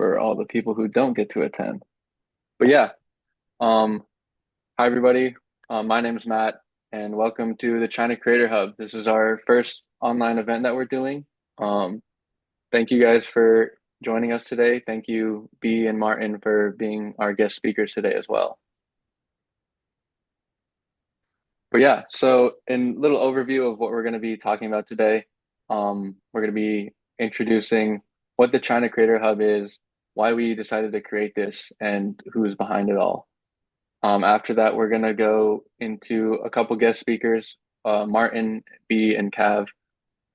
for all the people who don't get to attend. But yeah, um, hi everybody. My name is Matt, and welcome to the China Creator Hub. This is our first online event that we're doing. Um, Thank you guys for joining us today. Thank you, B and Martin, for being our guest speakers today as well. But yeah, so in little overview of what we're going to be talking about today, we're going to be introducing what the China Creator Hub is, why we decided to create this, and who's behind it all. After that, we're going to go into a couple guest speakers, Martin, B, and Cav,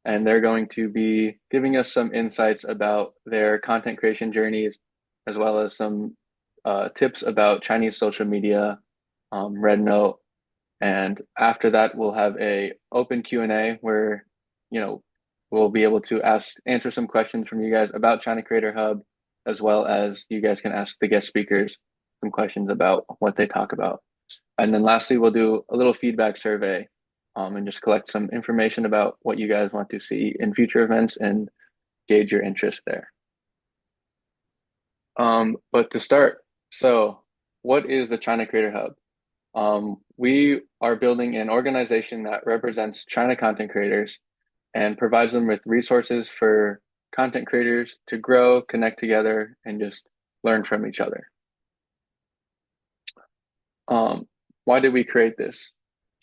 and they're going to be giving us some insights about their content creation journeys, as well as some tips about Chinese social media, RedNote, and after that, we'll have a open Q&A where, you know, we'll be able to answer some questions from you guys about China Creator Hub, as well as you guys can ask the guest speakers some questions about what they talk about. And then lastly, we'll do a little feedback survey, and just collect some information about what you guys want to see in future events and gauge your interest there. But to start, so what is the China Creator Hub? We are building an organization that represents China content creators and provides them with resources for content creators to grow, connect together, and just learn from each other. Why did we create this?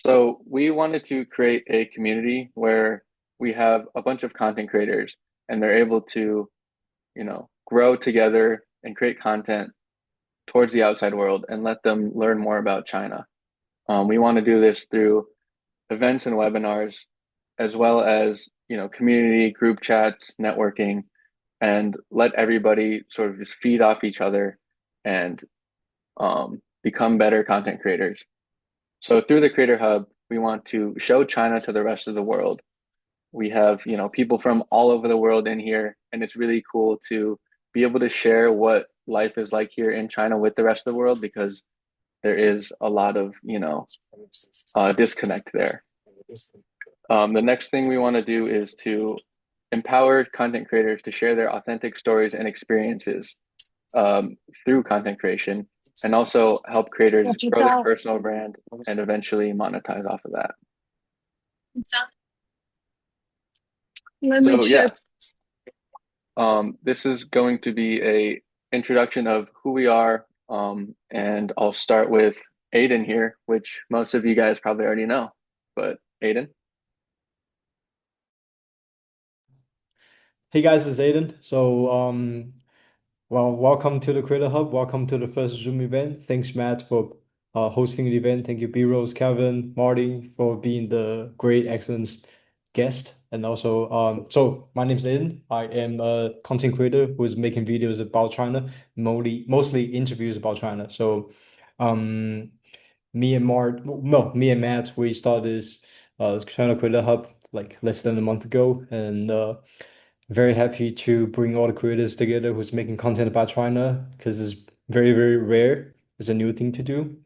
So we wanted to create a community where we have a bunch of content creators and they're able to, grow together and create content towards the outside world and let them learn more about China. We want to do this through events and webinars, as well as, community group chats, networking, and let everybody sort of just feed off each other and become better content creators. So through the Creator Hub, we want to show China to the rest of the world. We have, people from all over the world in here, and it's really cool to be able to share what life is like here in China with the rest of the world because there is a lot of, disconnect there. The next thing we want to do is to empower content creators to share their authentic stories and experiences through content creation, and also help creators grow their personal brand and eventually monetize off of that. So yeah, this is going to be a introduction of who we are, and I'll start with Aiden here, which most of you guys probably already know, but Aiden. Hey guys, it's Aiden. Well, welcome to the Creator Hub. Welcome to the first Zoom event. Thanks, Matt, for hosting the event. Thank you, B-Rose, Cavn, Marty, for being the great, excellent guest. And also, so my name is Aiden. I am a content creator who is making videos about China, mostly interviews about China. So, um, me and Matt, we started this China Creator Hub like less than a month ago, and very happy to bring all the creators together who's making content about China because it's very, very rare. It's a new thing to do.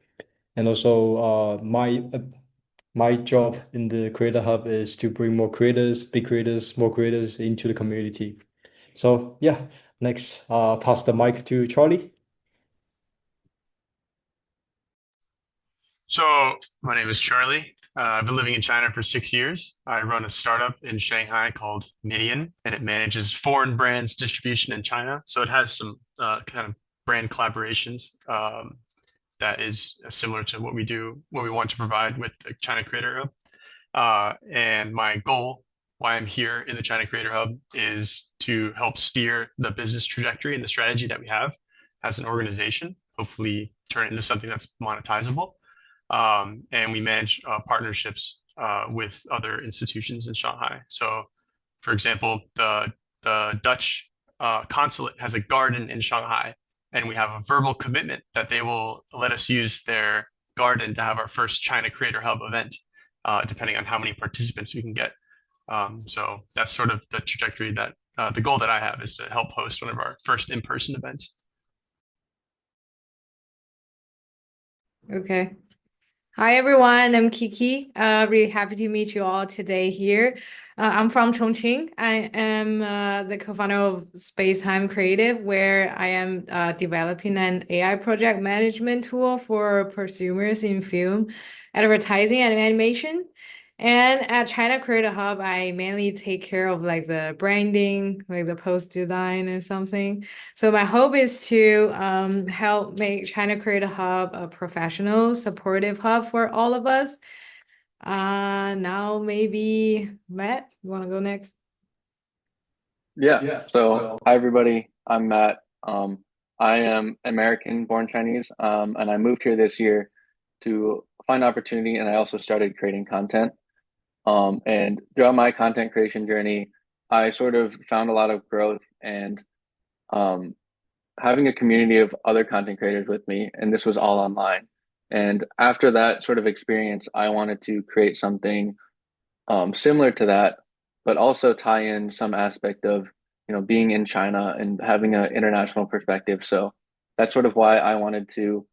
And also, my job in the Creator Hub is to bring more creators, big creators, more creators into the community. So yeah, next, pass the mic to Charlie. So my name is Charlie. I've been living in China for 6 years. I run a startup in Shanghai called Midian, and it manages foreign brands distribution in China. So it has some kind of brand collaborations that is similar to what we do, what we want to provide with the China Creator Hub. And my goal, why I'm here in the China Creator Hub, is to help steer the business trajectory and the strategy that we have as an organization, hopefully turn it into something that's monetizable. And we manage partnerships with other institutions in Shanghai. So, for example, the Dutch consulate has a garden in Shanghai, and we have a verbal commitment that they will let us use their garden to have our first China Creator Hub event, depending on how many participants we can get. So that's sort of the trajectory that the goal that I have is to help host one of our first in-person events. Okay. Hi everyone, I'm Kiki. Really happy to meet you all today here. I'm from Chongqing. I am the co-founder of Spacetime Creative, where I am developing an AI project management tool for prosumers in film, advertising, and animation. And at China Creator Hub, I mainly take care of like the branding, like the post design and something. So my hope is to help make ChinaCreatorHub a professional, supportive hub for all of us. Now maybe Matt, you want to go next? Yeah. So hi everybody. I'm Matt. I am American born Chinese. And I moved here this year to find opportunity and I also started creating content. And throughout my content creation journey, I sort of found a lot of growth and um having a community of other content creators with me, and this was all online. And after that sort of experience, I wanted to create something similar to that, but also tie in some aspect of, being in China and having an international perspective. So that's sort of why I wanted to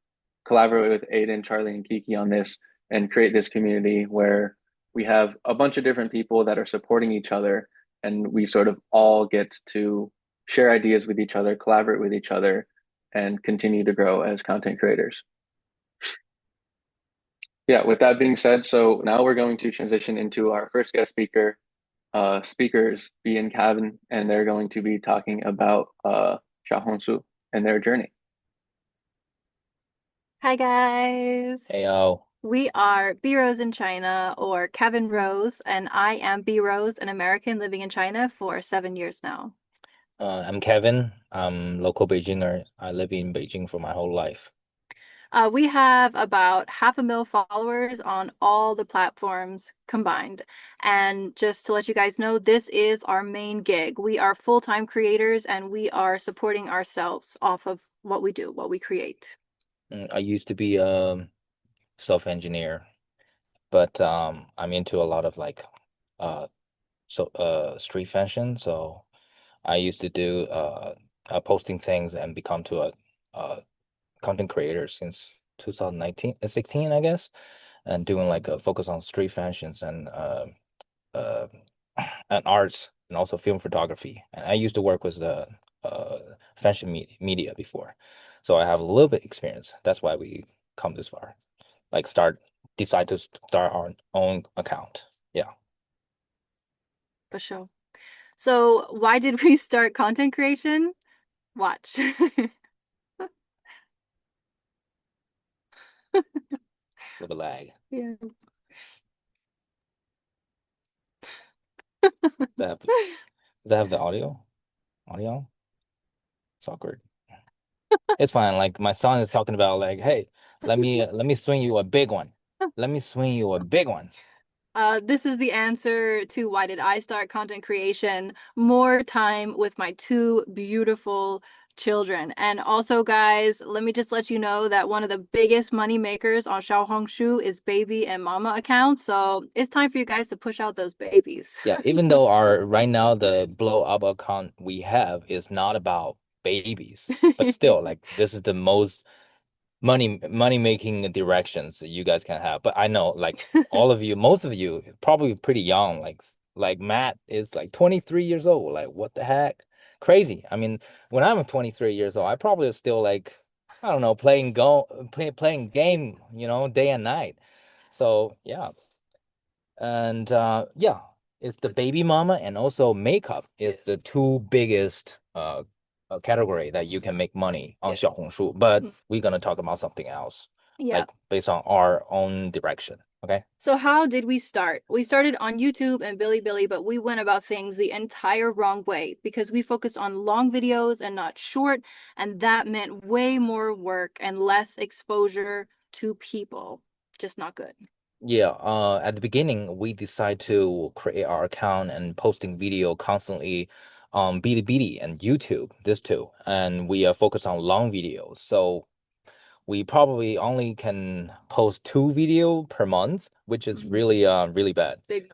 collaborate with Aiden, Charlie, and Kiki on this and create this community where we have a bunch of different people that are supporting each other and we sort of all get to share ideas with each other, collaborate with each other, and continue to grow as content creators. Yeah, with that being said, so now we're going to transition into our first guest speaker. Speakers B and Cavn, and they're going to be talking about Xiaohongshu and their journey. Hi guys. Hey, yo. We are B Rose in China or Cavn Rose, and I am B Rose, an American living in China for 7 years now. I'm Kevin. I'm local Beijinger. I live in Beijing for my whole life. We have about 500,000 followers on all the platforms combined. And just to let you guys know, this is our main gig. We are full-time creators and we are supporting ourselves off of what we do, what we create. I used to be a self-engineer, but I'm into a lot of like street fashion. So I used to do posting things and become to a content creator since 2019, 16, I guess, and doing like a focus on street fashions uh, and arts and also film photography. And I used to work with the fashion media before, so I have a little bit experience. That's why we come this far. Like decide to start our own account. Yeah. For sure. So why did we start content creation? Watch. Little lag. Yeah. Does that have the audio? Audio? It's awkward. It's fine. Like my son is talking about like, hey, let me swing you a big one. Let me swing you a big one. This is the answer to why did I start content creation? More time with my two beautiful children. And also, guys, let me just let you know that one of the biggest money makers on Xiaohongshu is baby and mama accounts. So it's time for you guys to push out those babies. Yeah, even though our right now the blow up account we have is not about babies, but still like this is the most money making directions that you guys can have. But I know like all of you, most of you probably pretty young. Like Matt is like 23 years old. Like what the heck? Crazy. I mean, when I'm 23 years old, I probably still like I don't know playing game, day and night. So yeah. And yeah, it's the baby mama and also makeup is the two biggest category that you can make money on Xiaohongshu. But we're gonna talk about something else, Yeah. like based on our own direction. Okay. So how did we start? We started on YouTube and Bilibili, but we went about things the entire wrong way because we focused on long videos and not short, and that meant way more work and less exposure to people. Just not good. Yeah, at the beginning, we decided to create our account and posting video constantly on Bilibili and YouTube, this two, and we are focused on long videos. So we probably only can post 2 video per month, which is really bad. Big.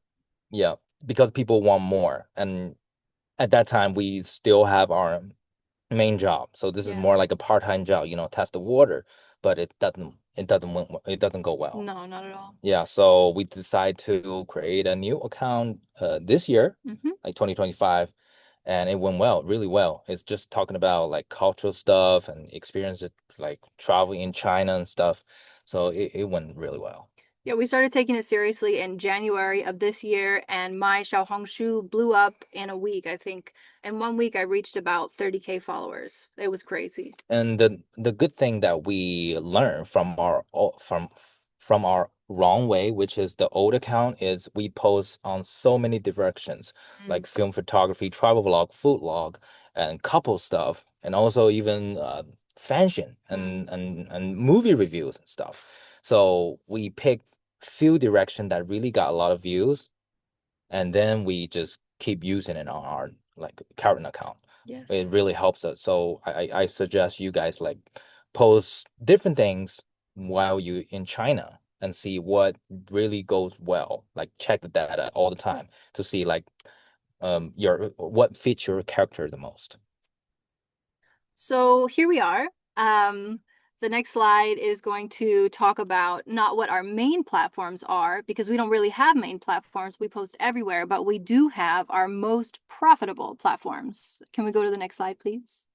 Yeah, because people want more. And at that time, we still have our main job. So this is more Yes. like a part-time job, test the water, but it it doesn't go well. No, not at all. Yeah, so we decide to create a new account this year, like 2025, and it went well, really well. It's just talking about like cultural stuff and experiences like traveling in China and stuff. So it went really well. Yeah, we started taking it seriously in January of this year, and my Xiaohongshu blew up in a week. I think in 1 week I reached about 30K followers. It was crazy. And the good thing that we learned from from our wrong way, which is the old account, is we post on so many directions, like film photography, travel vlog, food log, and couple stuff, and also even fashion and movie reviews and stuff. So we picked few direction that really got a lot of views, and then we just keep using it on our like current account. Yes. It really helps us. So I suggest you guys like post different things while you in China and see what really goes well. Like check the data all the time to see like your what fits your character the most. So here we are. The next slide is going to talk about not what our main platforms are, because we don't really have main platforms. We post everywhere, but we do have our most profitable platforms. Can we go to the next slide, please?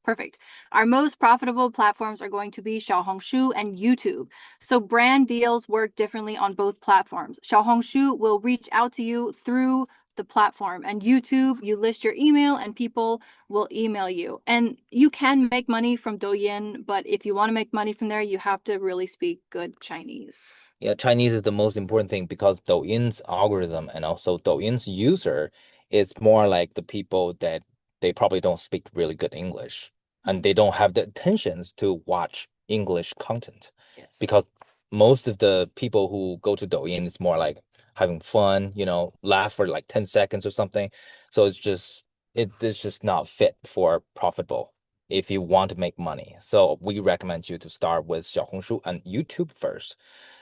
Perfect. Our most profitable platforms are going to be Xiaohongshu and YouTube. So brand deals work differently on both platforms. Xiaohongshu will reach out to you through the platform, and YouTube, you list your email and people will email you. And you can make money from Douyin, but if you want to make money from there, you have to really speak good Chinese. Yeah, Chinese is the most important thing because Douyin's algorithm and also Douyin's user is more like the people that they probably don't speak really good English and they don't have the attentions to watch English content. Yes. Because most of the people who go to Douyin is more like having fun, laugh for like 10 seconds or something. So it's just not fit for profitable if you want to make money. So we recommend you to start with Xiaohongshu and YouTube first.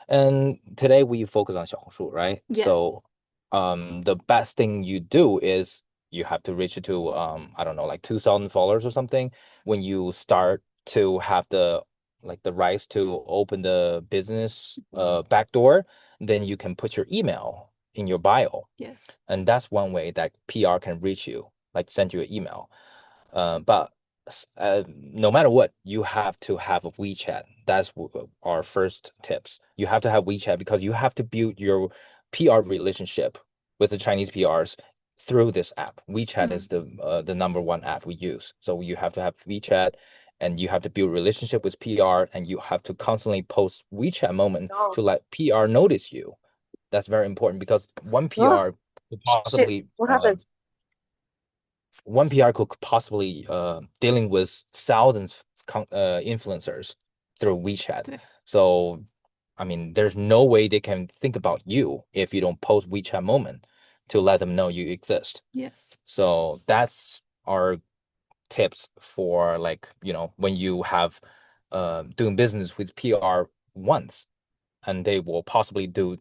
And today we focus on 小红书, right? Yeah. So the best thing you do is you have to reach it to I don't know, like 2,000 followers or something when you start to have the rights to open the business back door, then you can put your email in your bio. Yes. And that's one way that PR can reach you, like send you an email. But no matter what, you have to have a WeChat. That's our first tips. You have to have WeChat because you have to build your PR relationship with the Chinese PRs through this app. WeChat is the number one app we use. So you have to have WeChat and you have to build relationship with PR and you have to constantly post WeChat moment to let PR notice you. That's very important because one PR could possibly What happened? one PR could possibly dealing with thousands influencers through WeChat. So, I mean, there's no way they can think about you if you don't post WeChat moment to let them know you exist. Yes. So that's our tips for like, when you have doing business with PR once, and they will possibly do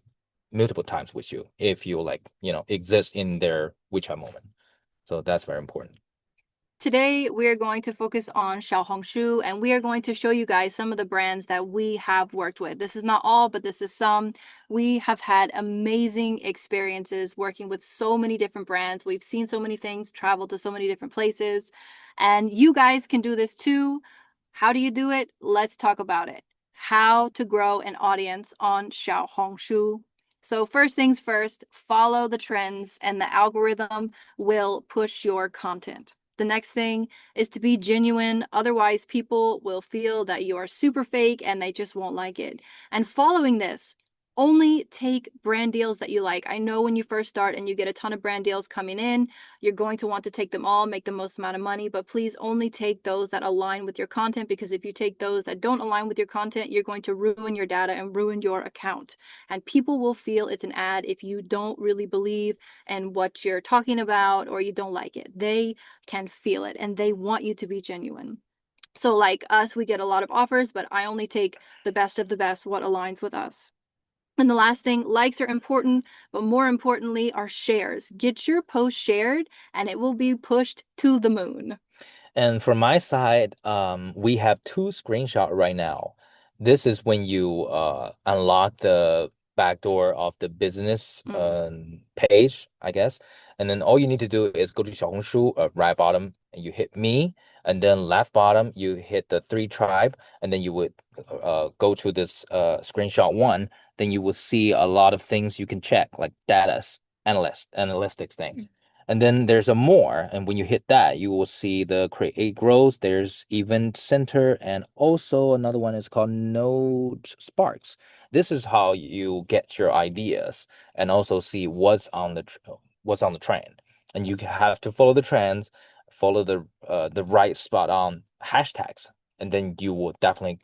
multiple times with you if you like, exist in their WeChat moment. So that's very important. Today, we are going to focus on Xiaohongshu, and we are going to show you guys some of the brands that we have worked with. This is not all, but this is some. We have had amazing experiences working with so many different brands. We've seen so many things, traveled to so many different places, and you guys can do this too. How do you do it? Let's talk about it. How to grow an audience on Xiaohongshu. So first things first, follow the trends and the algorithm will push your content. The next thing is to be genuine. Otherwise, people will feel that you are super fake and they just won't like it. And following this, only take brand deals that you like. I know when you first start and you get a ton of brand deals coming in, you're going to want to take them all, make the most amount of money, but please only take those that align with your content, because if you take those that don't align with your content, you're going to ruin your data and ruin your account. And people will feel it's an ad if you don't really believe in what you're talking about or you don't like it. They can feel it and they want you to be genuine. So like us, we get a lot of offers, but I only take the best of the best, what aligns with us. And the last thing, likes are important, but more importantly are shares. Get your post shared and it will be pushed to the moon. And from my side, we have two screenshots right now. This is when you unlock the backdoor of the business page, I guess. And then all you need to do is go to 小红书, right bottom, and you hit me, and then left bottom you hit the 3 tribe, and then you would go to this screenshot 1. Then you will see a lot of things you can check, like data analytics thing. And then there's a more, and when you hit that, you will see the create growth. There's event center, and also another one is called Node Sparks. This is how you get your ideas and also see what's on the trend. And you have to follow the trends, follow the right spot on hashtags, and then you will definitely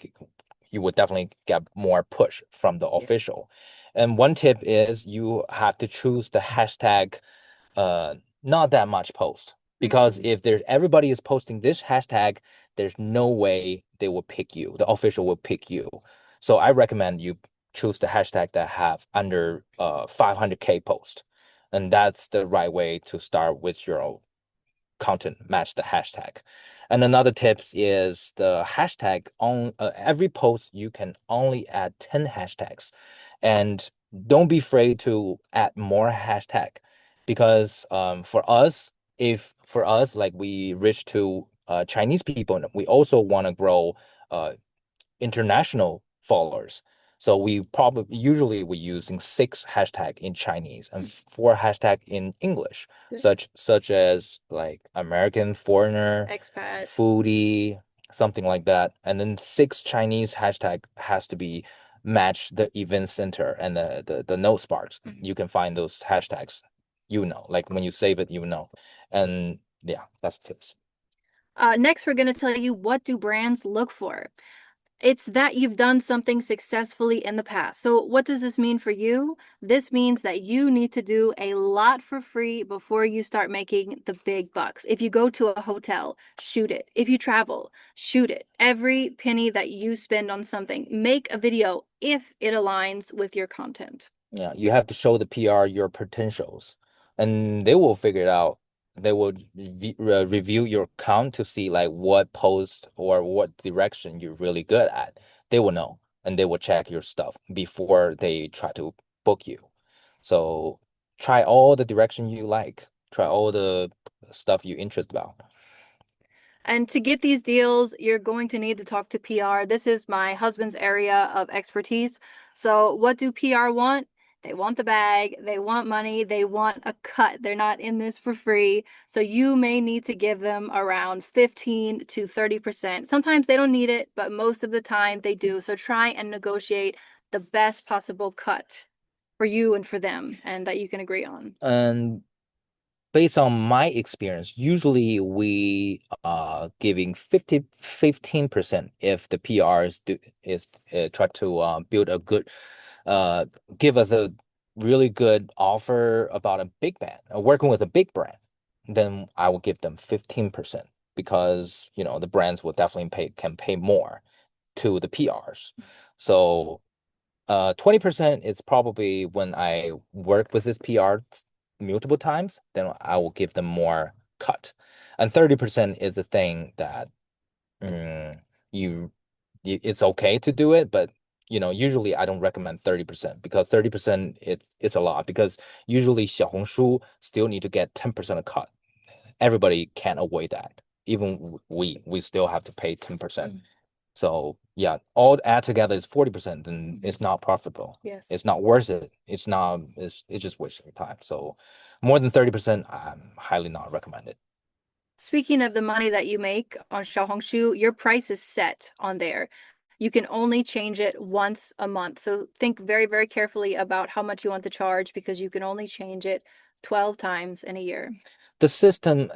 get more push from the official. And one tip is you have to choose the hashtag not that much post, because if there's everybody is posting this hashtag, there's no way they will pick you. The official will pick you. So I recommend you choose the hashtag that have under 500K post, and that's the right way to start with your content match the hashtag. And another tips is the hashtag on every post you can only add 10 hashtags, and don't be afraid to add more hashtag, because for us, like we reach to Chinese people, and we also want to grow international followers. So usually we're using 6 hashtag in Chinese and 4 hashtag in English, such as like American foreigner, expat, foodie, something like that. And then 6 Chinese hashtag has to be match the event center and the note sparks. You can find those hashtags, like when you save it, And yeah, that's tips. Next, we're going to tell you, what do brands look for? It's that you've done something successfully in the past. So what does this mean for you? This means that you need to do a lot for free before you start making the big bucks. If you go to a hotel, shoot it. If you travel, shoot it. Every penny that you spend on something, make a video if it aligns with your content. Yeah, you have to show the PR your potentials, and they will figure it out. They will review your account to see like what post or what direction you're really good at. They will know, and they will check your stuff before they try to book you. So try all the direction you like. Try all the stuff you're interested about. And to get these deals, you're going to need to talk to PR. This is my husband's area of expertise. So what do PR want? They want the bag, they want money, they want a cut. They're not in this for free. So you may need to give them around 15 to 30%. Sometimes they don't need it, but most of the time they do. So try and negotiate the best possible cut for you and for them, and that you can agree on. And based on my experience, usually we are giving 15% if the PRs try to build a good give us a really good offer about a big brand, working with a big brand, then I will give them 15%, because the brands will definitely can pay more to the PRs. So 20% is probably when I work with this PR multiple times, then I will give them more cut. And 30% is the thing that it's okay to do it, but usually I don't recommend 30%, because 30% it's a lot, because usually 小红书 still need to get 10% of cut. Everybody can't avoid that. Even we still have to pay 10%. So yeah, all add together is 40%, then it's not profitable. Yes. It's not worth it. It's just wasting your time. So more than 30%, I'm highly not recommended. Speaking of the money that you make on Xiaohongshu, your price is set on there. You can only change it once a month. So think very, very carefully about how much you want to charge, because you can only change it 12 times in a year. The system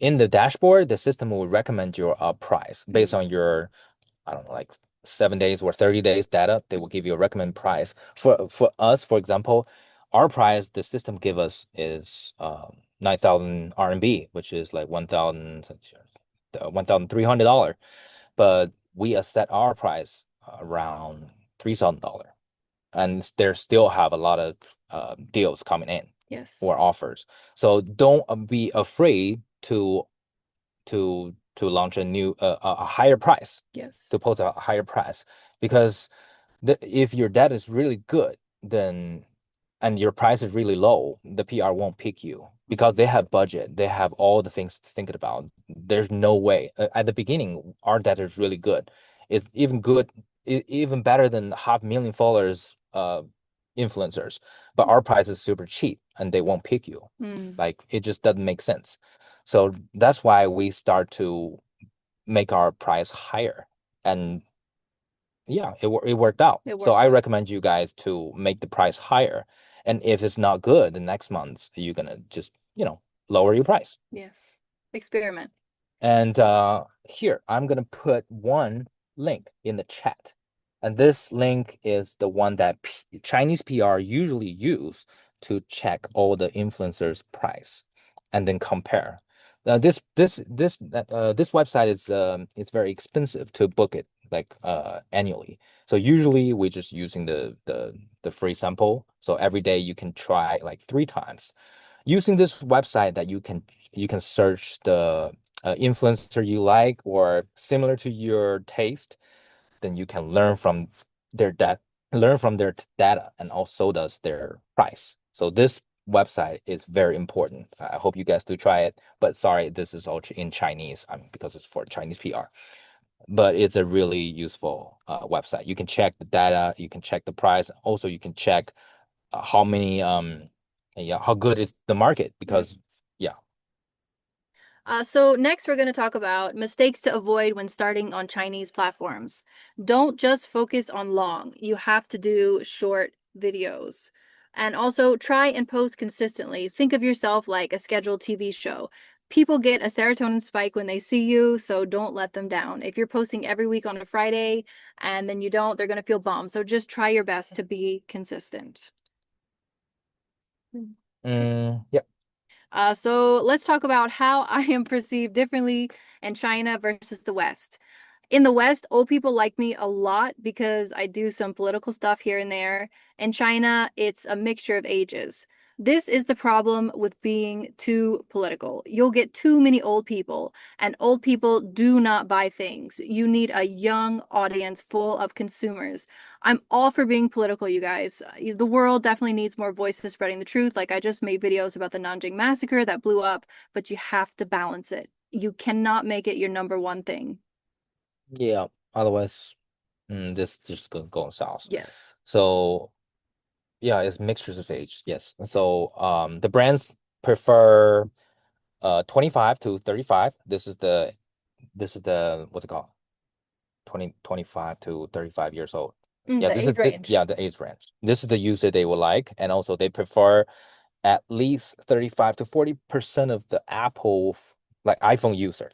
in the dashboard, the system will recommend your price based on your, I don't know, like 7 days or 30 days data. They will give you a recommend price. For us, for example, our price the system give us is 9,000 RMB, which is like $1,300. But we set our price around $3,000, and there still have a lot of deals coming in. Yes. Or offers. So don't be afraid to to launch a new a higher price. Yes. To post a higher price, because if your data is really good, then and your price is really low, the PR won't pick you because they have budget, they have all the things to think about. There's no way. At the beginning, our data is really good. It's even good, even better than 500,000 followers influencers, but our price is super cheap and they won't pick you. Like, it just doesn't make sense. So that's why we start to make our price higher, and yeah, it worked out. So I recommend you guys to make the price higher, and if it's not good the next month, you're gonna just lower your price. Yes. Experiment. And here I'm gonna put one link in the chat, and this link is the one that Chinese PR usually use to check all the influencers' price and then compare. This website is it's very expensive to book it, like annually. So usually we're just using the free sample. So every day you can try like 3 times. Using this website, that you can search the influencer you like or similar to your taste, then you can learn from their data and also does their price. So this website is very important. I hope you guys do try it, but sorry, this is all in Chinese, because it's for Chinese PR. But it's a really useful website. You can check the data, you can check the price. Also, you can check how many how good is the market, because yeah. So next we're going to talk about mistakes to avoid when starting on Chinese platforms. Don't just focus on long. You have to do short videos. And also try and post consistently. Think of yourself like a scheduled TV show. People get a serotonin spike when they see you, so don't let them down. If you're posting every week on a Friday and then you don't, they're going to feel bummed. So just try your best to be consistent. Yeah. So let's talk about how I am perceived differently in China versus the West. In the West, old people like me a lot because I do some political stuff here and there. In China, it's a mixture of ages. This is the problem with being too political. You'll get too many old people, and old people do not buy things. You need a young audience full of consumers. I'm all for being political, you guys. The world definitely needs more voices spreading the truth. Like, I just made videos about the Nanjing massacre that blew up, but you have to balance it. You cannot make it your number one thing. Yeah, otherwise, this just going south. Yes. So yeah, it's mixtures of age. Yes. So the brands prefer 25 to 35. This is the what's it called? 25 to 35 years old. Yeah, The age range. Yeah, the age range. This is the user they will like, and also they prefer at least 35 to 40% of the Apple like iPhone user.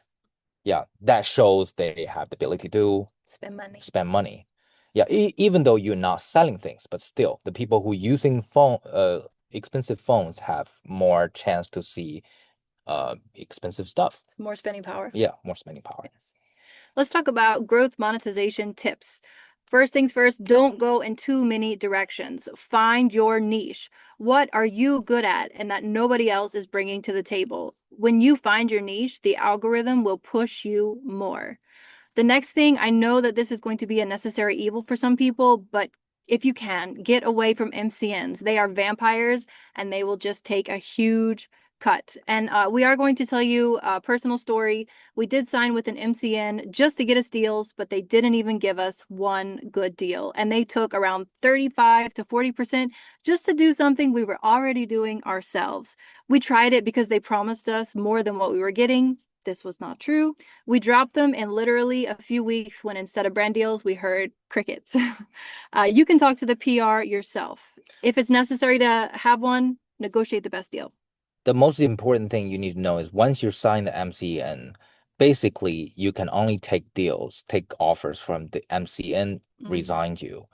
Yeah, that shows they have the ability to spend money. Yeah, even though you're not selling things, but still, the people who using expensive phones have more chance to see expensive stuff. More spending power. Yeah, more spending power. Yes. Let's talk about growth monetization tips. First things first, don't go in too many directions. Find your niche. What are you good at and that nobody else is bringing to the table? When you find your niche, the algorithm will push you more. The next thing, I know that this is going to be a necessary evil for some people, but if you can, get away from MCNs. They are vampires and they will just take a huge cut. And we are going to tell you a personal story. We did sign with an MCN just to get us deals, but they didn't even give us one good deal. And they took around 35 to 40% just to do something we were already doing ourselves. We tried it because they promised us more than what we were getting. This was not true. We dropped them in literally a few weeks when instead of brand deals, we heard crickets. You can talk to the PR yourself. If it's necessary to have one, negotiate the best deal. The most important thing you need to know is once you sign the MCN, basically you can only take offers from the MCN resigned you.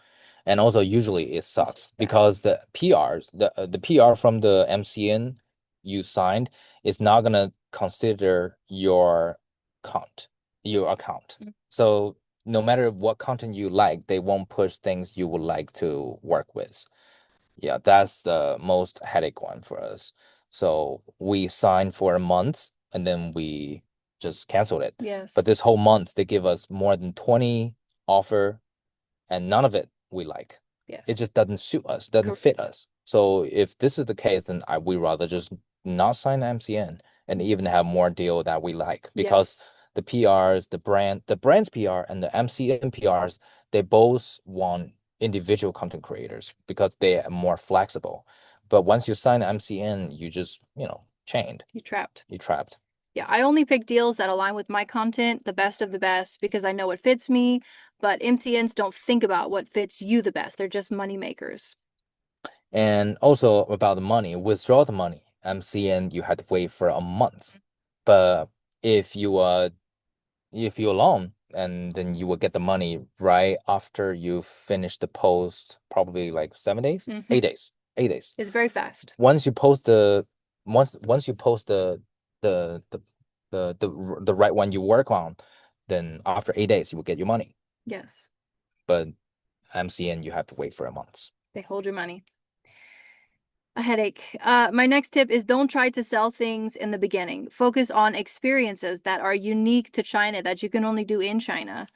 And also usually it sucks because the PR from the MCN you signed is not gonna consider your account. So no matter what content you like, they won't push things you would like to work with. Yeah, that's the most headache one for us. So we sign for a month and then we just cancel it. Yes. But this whole month they give us more than 20 offer, and none of it we like. Yes. It just doesn't suit us, doesn't fit us. So if this is the case, then we rather just not sign MCN and even have more deal that we like, because Yes. the PRs, the brand's PR and the MCN PRs, they both want individual content creators because they are more flexible. But once you sign MCN, you just, chained. You're trapped. You're trapped. Yeah, I only pick deals that align with my content, the best of the best, because I know what fits me. But MCNs don't think about what fits you the best. They're just money makers. And also about the money, withdraw the money. MCN, you had to wait for a month. But if you alone, and then you will get the money right after you finish the post, probably like 7 days, 8 days, 8 days. It's very fast. Once you post the the the right one you work on, then after 8 days you will get your money. Yes. But MCN, you have to wait for a month. They hold your money. A headache. My next tip is don't try to sell things in the beginning. Focus on experiences that are unique to China that you can only do in China.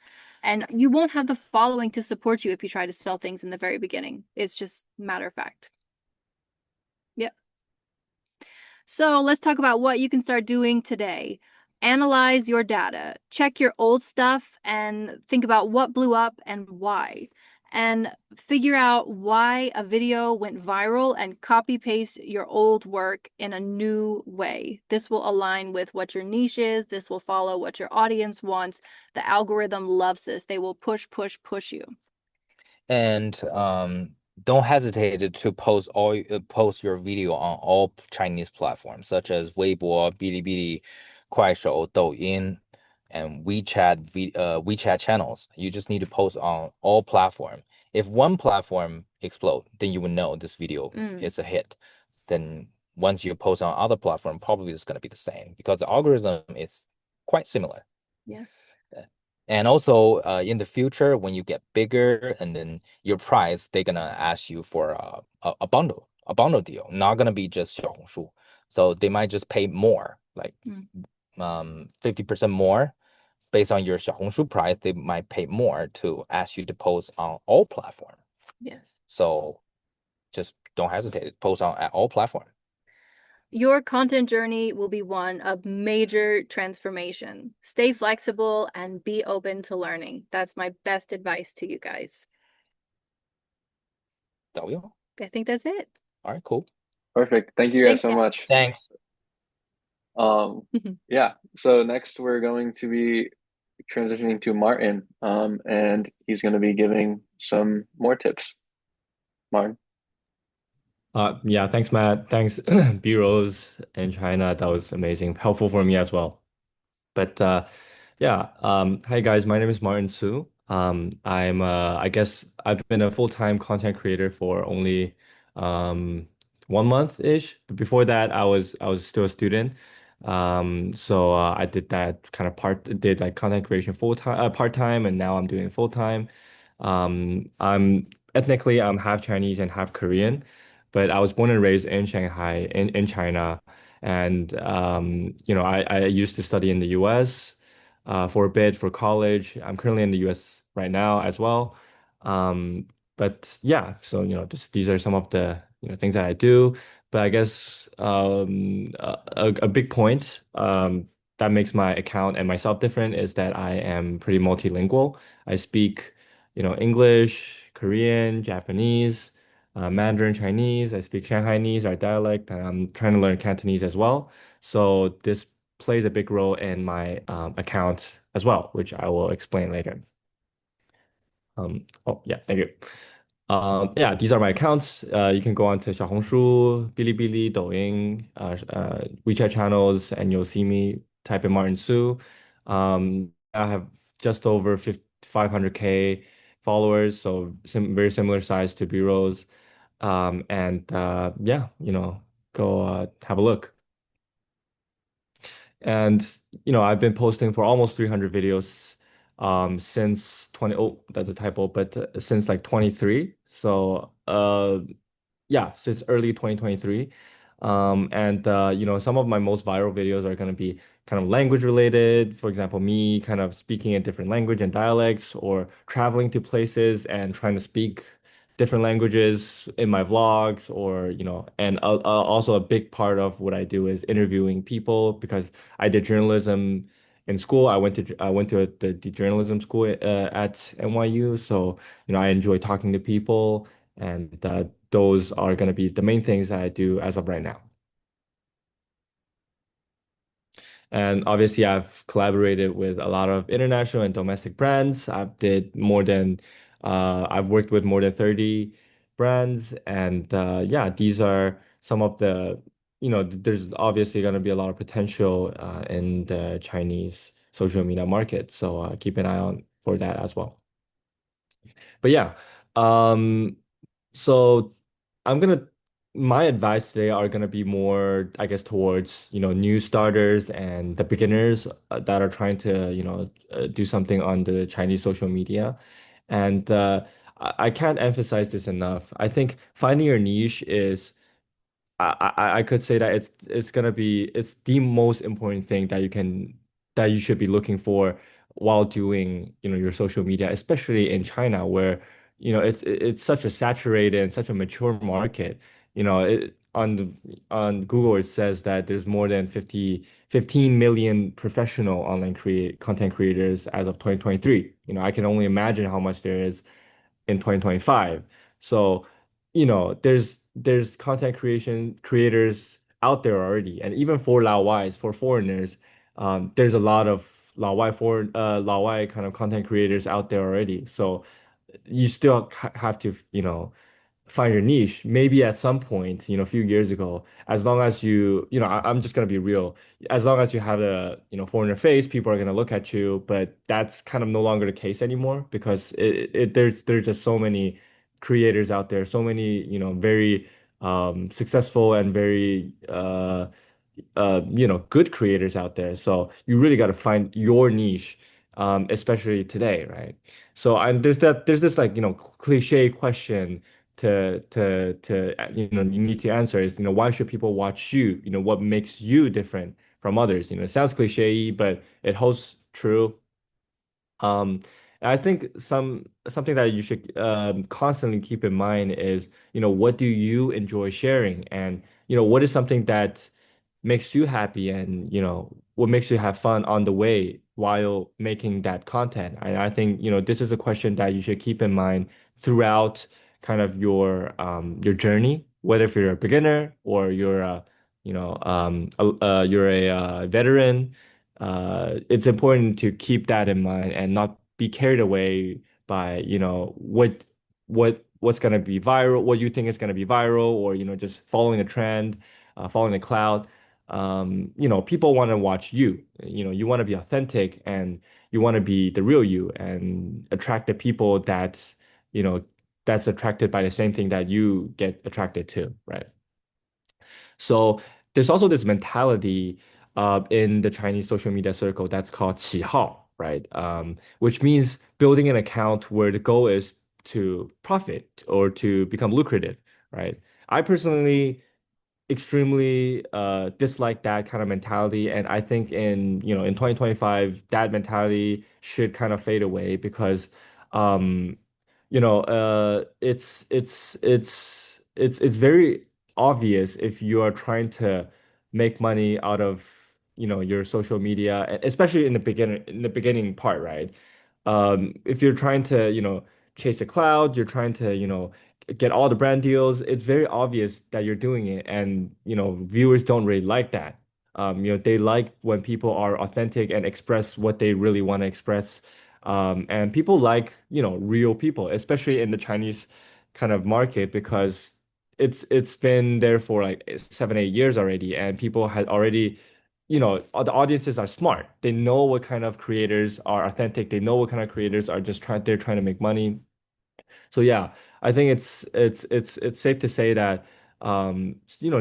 And you won't have the following to support you if you try to sell things in the very beginning. It's just matter of fact. Yep. So let's talk about what you can start doing today. Analyze your data, check your old stuff, and think about what blew up and why. And figure out why a video went viral and copy paste your old work in a new way. This will align with what your niche is. This will follow what your audience wants. The algorithm loves this. They will push, push, push you. And don't hesitate to post your video on all Chinese platforms such as Weibo, Bilibili, Kuaishou, Douyin, and WeChat channels. You just need to post on all platforms. If one platform explode, then you will know this video is a hit. Then once you post on other platform, probably it's going to be the same because the algorithm is quite similar. Yes. And also, in the future, when you get bigger and then your price, they're gonna ask you for a bundle deal, not gonna be just 小红书. So they might just pay more, like 50% more based on your 小红书 price. They might pay more to ask you to post on all platforms. Yes. So just don't hesitate. Post on at all platforms. Your content journey will be one of major transformation. Stay flexible and be open to learning. That's my best advice to you guys. I think that's it. All right, cool. Perfect. Thank you guys so much. Thanks. Yeah. So next we're going to be transitioning to Martin, and he's going to be giving some more tips. Martin. Yeah, thanks, Matt. Thanks, B-Rose in China. That was amazing. Helpful for me as well. But yeah, hi guys, my name is Martin Su. I guess I've been a full-time content creator for only 1 month-ish. But before that, I was still a student. So I did that kind of did like content creation full-time, part-time, and now I'm doing it full-time. I'm half Chinese and half Korean, but I was born and raised in Shanghai, in China. And I used to study in the US for a bit for college. I'm currently in the US right now as well. But yeah, so these are some of the things that I do. But I guess a big point that makes my account and myself different is that I am pretty multilingual. I speak, English, Korean, Japanese, Mandarin Chinese. I speak Shanghainese, our dialect, and I'm trying to learn Cantonese as well. So this plays a big role in my account as well, which I will explain later. Oh yeah, thank you. Yeah, these are my accounts. You can go on to Xiaohongshu, Bilibili, Douyin, WeChat channels, and you'll see me type in Martin Su. I have just over 500K followers, so very similar size to B-Rose. And yeah, go have a look. And I've been posting for almost 300 videos since 20, oh, that's a typo, but since like 23. So yeah, since early 2023. And some of my most viral videos are going to be kind of language related. For example, me kind of speaking a different language and dialects, or traveling to places and trying to speak different languages in my vlogs, or and also a big part of what I do is interviewing people because I did journalism in school. I went to the journalism school at NYU, so I enjoy talking to people, and those are going to be the main things that I do as of right now. And obviously, I've collaborated with a lot of international and domestic brands. I've worked with more than 30 brands. And yeah, these are some of there's obviously going to be a lot of potential in the Chinese social media market. So keep an eye on for that as well. But yeah, um, so I'm gonna my advice today are gonna be more, I guess, towards, new starters and the beginners that are trying to, do something on the Chinese social media. And I can't emphasize this enough. I think finding your niche is I could say that it's the most important thing that you should be looking for while doing, your social media, especially in China, where it's such a saturated and such a mature market. On Google it says that there's more than 15 million professional online create content creators as of 2023. I can only imagine how much there is in 2025. So, there's content creation creators out there already. And even for Laowais, for foreigners, there's a lot of Laowai kind of content creators out there already. So you still have to, find your niche. Maybe at some point, a few years ago, as long as I'm just gonna be real. As long as you have a, foreigner face, people are gonna look at you. But that's kind of no longer the case anymore because there's just so many creators out there, so many, very successful and very good creators out there. So you really got to find your niche, especially today, right? So there's this like, cliche question you need to answer is, why should people watch you? What makes you different from others? It sounds cliche, but it holds true. And I think something that you should constantly keep in mind is, what do you enjoy sharing? And, what is something that makes you happy, and, what makes you have fun on the way while making that content? And I think, this is a question that you should keep in mind throughout kind of your journey, whether if you're a beginner or you're a veteran. It's important to keep that in mind and not be carried away by, what's gonna be viral, what you think is gonna be viral, or just following a trend, following a cloud. People want to watch you. You want to be authentic, and you want to be the real you and attract the people you know, that's attracted by the same thing that you get attracted to, right? So there's also this mentality in the Chinese social media circle that's called 起号, right? Which means building an account where the goal is to profit or to become lucrative, right? I personally extremely dislike that kind of mentality, and I think in 2025 that mentality should kind of fade away because um, it's very obvious if you are trying to make money out of, your social media, especially in the beginning part, right? If you're trying to, chase a cloud, you're trying to, get all the brand deals, it's very obvious that you're doing it, and, viewers don't really like that. They like when people are authentic and express what they really want to express. And people like, real people, especially in the Chinese kind of market, because it's been there for like 7, 8 years already, and people had already, the audiences are smart. They know what kind of creators are authentic. They know what kind of creators are just they're trying to make money. So yeah, I think it's safe to say that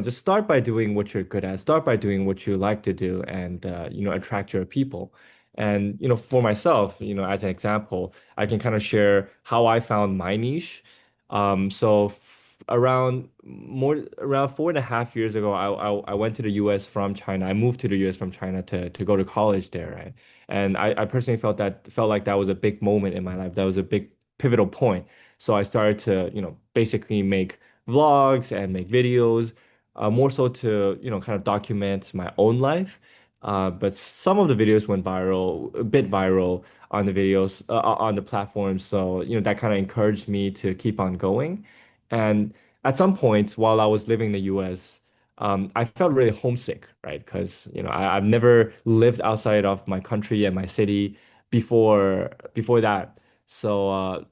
just start by doing what you're good at. Start by doing what you like to do, and attract your people. And for myself, as an example, I can kind of share how I found my niche. So around 4.5 years ago, I went to the US from China. I moved to the US from China to go to college there, right? And I personally felt like that was a big moment in my life. That was a big pivotal point. So I started to, basically make vlogs and make videos, more so to, kind of document my own life. But some of the videos went viral, a bit viral on the videos, on the platform. So, that kind of encouraged me to keep on going. And at some point while I was living in the US, I felt really homesick, right? Because, I've never lived outside of my country and my city before that. So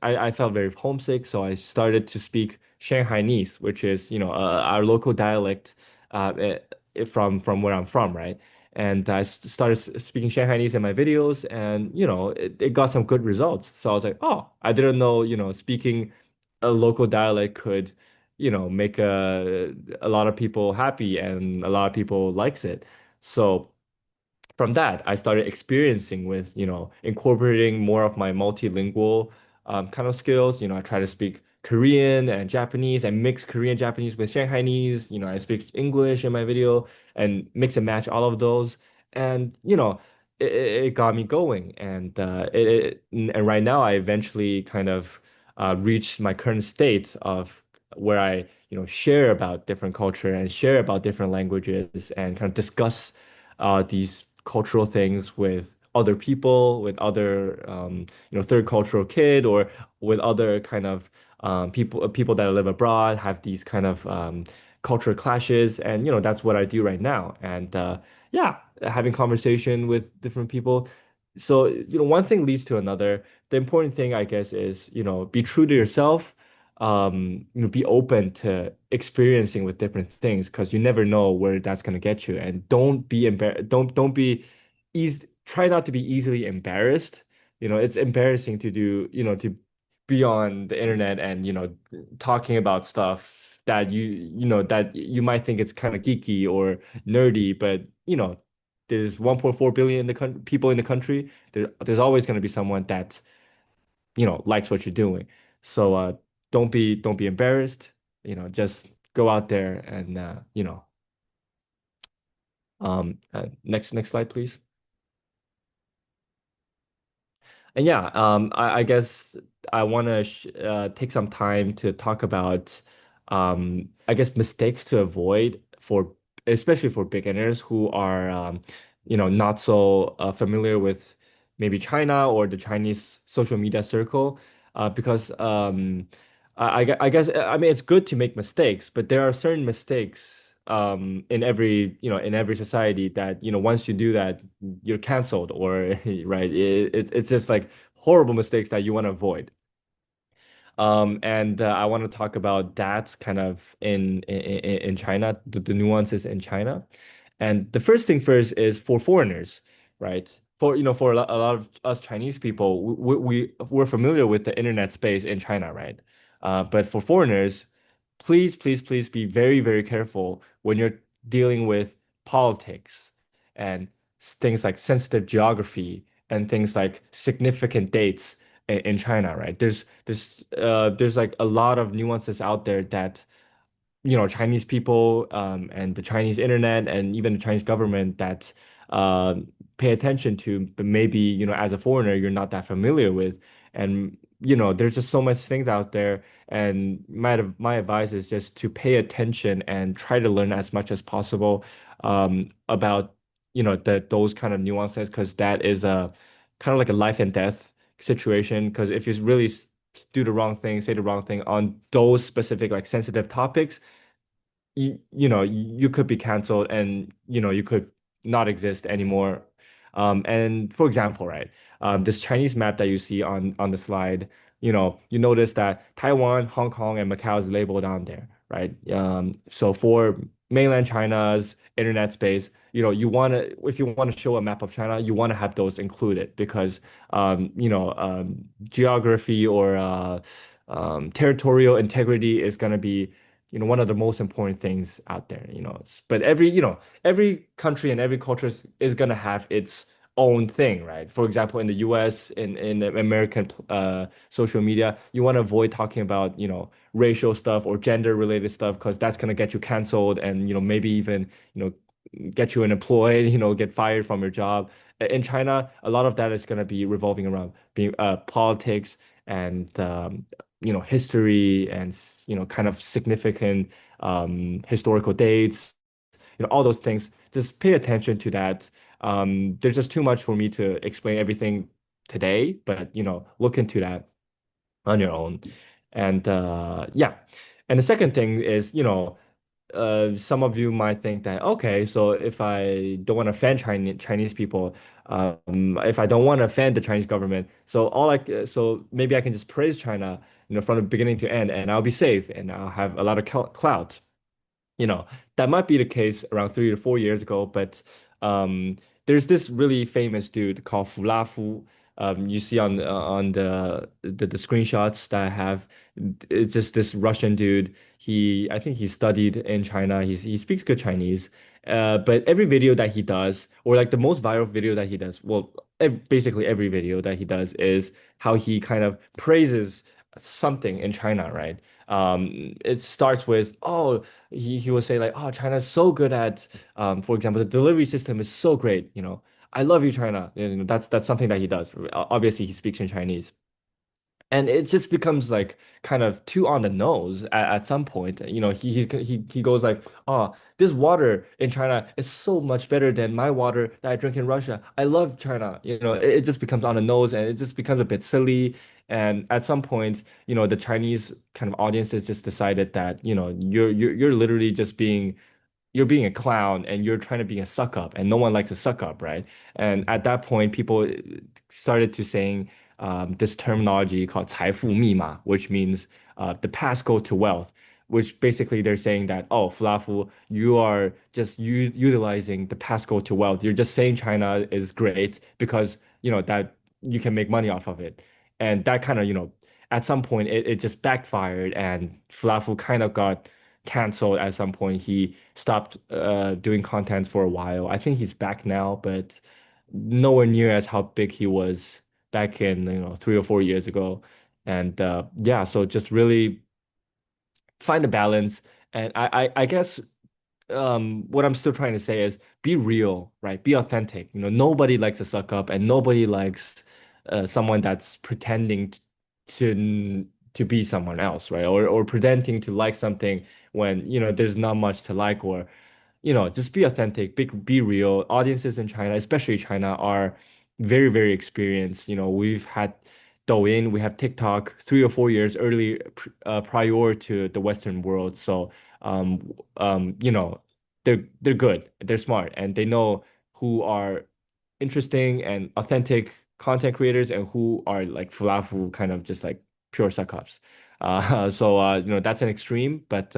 I felt very homesick. So I started to speak Shanghainese, which is, our local dialect, from where I'm from, right? And I started speaking Shanghainese in my videos, and it got some good results. So I was like, oh, I didn't know, speaking a local dialect could, make a lot of people happy and a lot of people likes it. So from that, I started experiencing with, incorporating more of my multilingual kind of skills. I try to speak Korean and Japanese and mix Korean Japanese with Shanghainese. I speak English in my video and mix and match all of those. And, it got me going. And and right now I eventually kind of reached my current state of where I, share about different culture and share about different languages and kind of discuss these cultural things with other people, with other third cultural kid, or with other kind of people that live abroad, have these kind of cultural clashes, and that's what I do right now. And yeah, having conversation with different people. So one thing leads to another. The important thing, I guess, is be true to yourself. Be open to experiencing with different things because you never know where that's going to get you. And don't be easy, try not to be easily embarrassed. It's embarrassing to do, to be on the internet and, talking about stuff that that you might think it's kind of geeky or nerdy, but there's 1.4 billion people in the country. There's always going to be someone that likes what you're doing. So don't be embarrassed. Just go out there and next slide, please. And yeah, I guess I want to take some time to talk about, I guess, mistakes to avoid especially for beginners who are, not so familiar with maybe China or the Chinese social media circle, because I guess, I mean, it's good to make mistakes, but there are certain mistakes in every society that once you do that you're canceled or right, it's just like horrible mistakes that you want to avoid. And I want to talk about that kind of in China, the nuances in China. And the first thing first is for foreigners, right? For a lot of us Chinese people, we're familiar with the internet space in China, right? But for foreigners, please, please, please be very, very careful when you're dealing with politics and things like sensitive geography and things like significant dates in China, right? There's like a lot of nuances out there that Chinese people and the Chinese internet and even the Chinese government that pay attention to, but maybe as a foreigner you're not that familiar with, and there's just so much things out there, and my advice is just to pay attention and try to learn as much as possible about those kind of nuances because that is a kind of like a life and death situation. Because if you really do the wrong thing, say the wrong thing on those specific like sensitive topics, you could be canceled and you could not exist anymore. And for example, right, this Chinese map that you see on the slide, you notice that Taiwan, Hong Kong, and Macau is labeled on there, right? So for mainland China's internet space, if you want to show a map of China, you want to have those included because geography or territorial integrity is going to be one of the most important things out there. But every country and every culture is going to have its own thing, right? For example, in the US, in the American social media, you want to avoid talking about, racial stuff or gender related stuff because that's gonna get you canceled and, maybe even, get you unemployed, get fired from your job. In China, a lot of that is gonna be revolving around being politics and history and kind of significant historical dates, all those things. Just pay attention to that. There's just too much for me to explain everything today, but look into that on your own. And yeah. And the second thing is, some of you might think that, okay, so if I don't want to offend Chinese people, if I don't want to offend the Chinese government, so maybe I can just praise China, from the beginning to end, and I'll be safe and I'll have a lot of clout. you know, that might be the case around 3 to 4 years ago, but there's this really famous dude called Fu. You see on the screenshots that I have, it's just this Russian dude. I think he studied in China. He speaks good Chinese. But every video that he does, or like the most viral video that he does, well, basically every video that he does is how he kind of praises something in China, right? It starts with, oh, he will say like, oh, China's so good at, for example, the delivery system is so great. I love you, China. That's something that he does. Obviously, he speaks in Chinese. And it just becomes like kind of too on the nose at some point. He goes like, "Oh, this water in China is so much better than my water that I drink in Russia. I love China." It just becomes on the nose and it just becomes a bit silly. And at some point, the Chinese kind of audiences just decided that, you're literally just being a clown and you're trying to be a suck up and no one likes a suck up, right? And at that point, people started to saying this terminology called 财富密码, which means the passcode to wealth, which basically they're saying that, oh, Flafu, you are just utilizing the passcode to wealth. You're just saying China is great because, that you can make money off of it. And that kind of, at some point it just backfired and Flafu kind of got canceled at some point. He stopped doing content for a while. I think he's back now, but nowhere near as how big he was back in 3 or 4 years ago. And yeah, so just really find a balance. And I guess what I'm still trying to say is be real, right? Be authentic. Nobody likes a suck up, and nobody likes someone that's pretending to be someone else, right? Or pretending to like something when there's not much to like, or just be authentic, be real. Audiences in China, especially China, are very, very experienced. We've had Douyin, we have TikTok 3 or 4 years early, prior to the Western world. So, they're good, they're smart, and they know who are interesting and authentic content creators and who are like falafu, kind of just like pure suck ups. So that's an extreme, but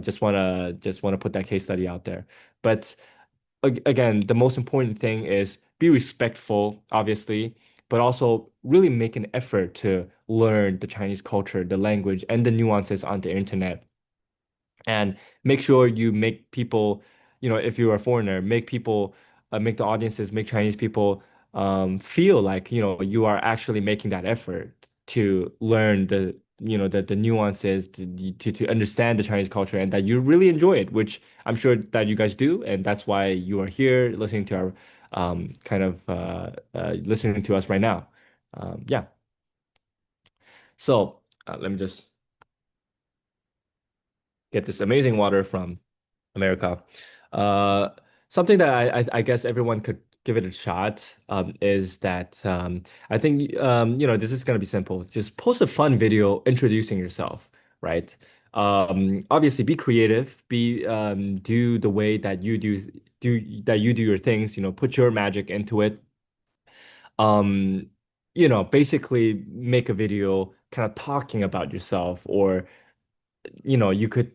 just wanna put that case study out there. But again, the most important thing is be respectful, obviously, but also really make an effort to learn the Chinese culture, the language, and the nuances on the internet, and make sure you make people, if you're a foreigner, make the audiences, make Chinese people feel like, you are actually making that effort to learn the nuances, to understand the Chinese culture, and that you really enjoy it, which I'm sure that you guys do, and that's why you are here listening to our kind of listening to us right now. Yeah. So let me just get this amazing water from America. Uh, Something that I guess everyone could give it a shot, is that I think this is gonna be simple. Just post a fun video introducing yourself, right? Obviously, be creative. Do the way that you do your things. Put your magic into it. Um, basically make a video kind of talking about yourself, or you could,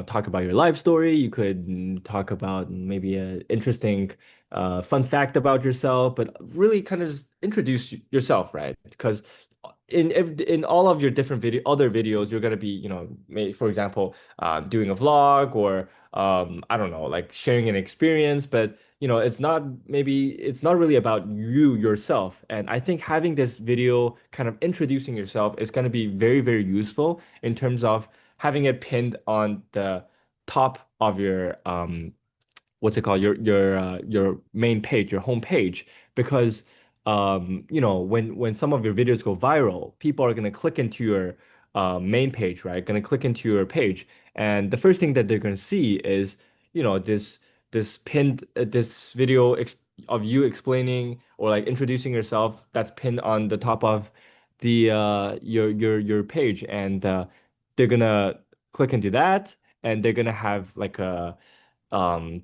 talk about your life story. You could talk about maybe a interesting, fun fact about yourself, but really kind of just introduce yourself, right? Because in all of your different other videos, you're gonna be, for example, doing a vlog or I don't know, like sharing an experience. But it's not really about you yourself. And I think having this video kind of introducing yourself is going to be very, very useful in terms of having it pinned on the top of your what's it called, your main page, your home page, because when some of your videos go viral, people are going to click into your main page, right? Going to click into your page, and the first thing that they're going to see is this pinned this video ex of you explaining or like introducing yourself that's pinned on the top of the your page, and they're gonna click into that, and they're gonna have like a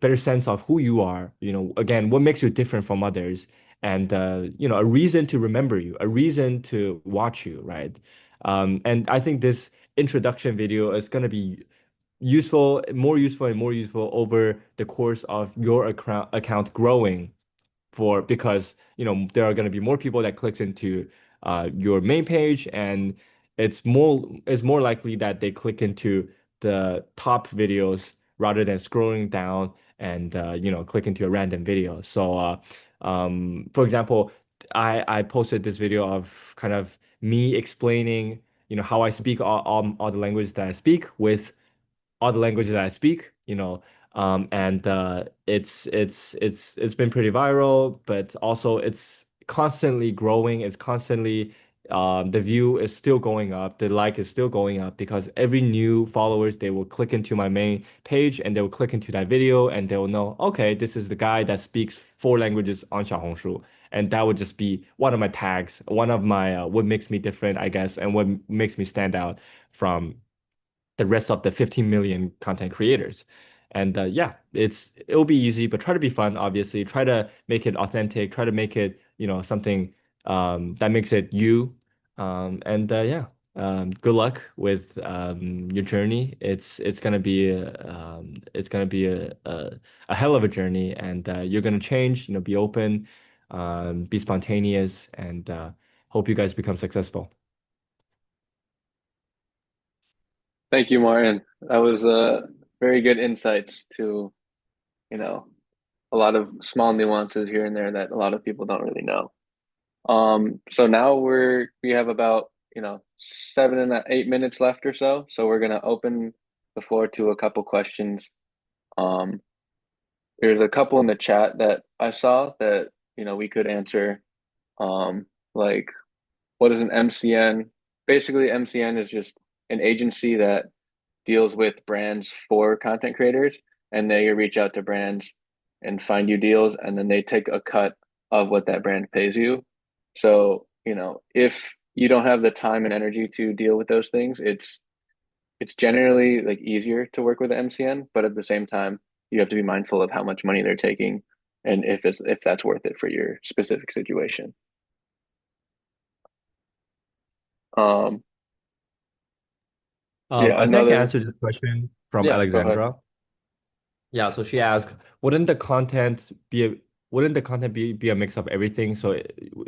better sense of who you are, again, what makes you different from others, and a reason to remember you, a reason to watch you, right? And I think this introduction video is going to be useful and more useful over the course of your account growing, because there are going to be more people that clicks into your main page, and it's more likely that they click into the top videos rather than scrolling down and click into a random video. So for example, I posted this video of kind of me explaining how I speak all the languages that I speak with all the languages that I speak, and it's been pretty viral, but also it's constantly growing. It's constantly the view is still going up, the like is still going up because every new followers they will click into my main page and they will click into that video and they will know, okay, this is the guy that speaks 4 languages on Xiaohongshu. And that would just be one of my tags, one of my what makes me different, I guess, and what makes me stand out from the rest of the 15 million content creators. And yeah, it'll be easy, but try to be fun, obviously. Try to make it authentic, try to make it, something that makes it you. And yeah, good luck with your journey. It's gonna be a hell of a journey, and you're gonna change, be open, be spontaneous, and hope you guys become successful. Thank you, Martin. That was very good insights to, you know, a lot of small nuances here and there that a lot of people don't really know. So now we have about, 7 and 8 minutes left or so. So we're gonna open the floor to a couple questions. Um, there's a couple in the chat that I saw that, we could answer. Like what is an MCN? Basically, MCN is just an agency that deals with brands for content creators, and they reach out to brands and find you deals, and then they take a cut of what that brand pays you. So, if you don't have the time and energy to deal with those things, it's generally like easier to work with an MCN, but at the same time, you have to be mindful of how much money they're taking and if that's worth it for your specific situation. Um, yeah, I think I another, answered this question from yeah, go ahead. Alexandra. Yeah, so she asked, wouldn't the content be a mix of everything? So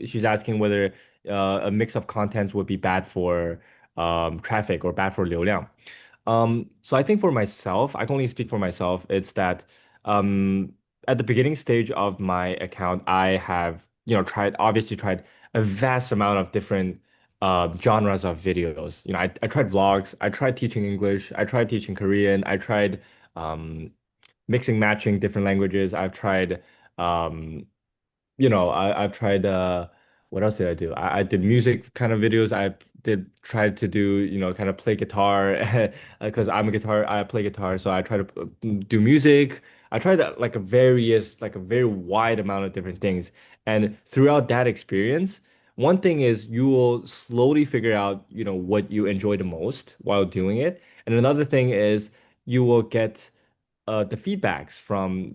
she's asking whether a mix of contents would be bad for traffic or bad for 流量. So I think for myself, I can only speak for myself. It's that um, at the beginning stage of my account, I have, obviously tried a vast amount of different genres of videos. I tried vlogs, I tried teaching English, I tried teaching Korean, I tried um, mixing, matching different languages. I've tried um, I've tried what else did I do? I did music kind of videos. I did try to do, kind of play guitar because I play guitar, so I try to do music. I tried like a very wide amount of different things. And throughout that experience, one thing is you will slowly figure out, what you enjoy the most while doing it. And another thing is you will get the feedbacks from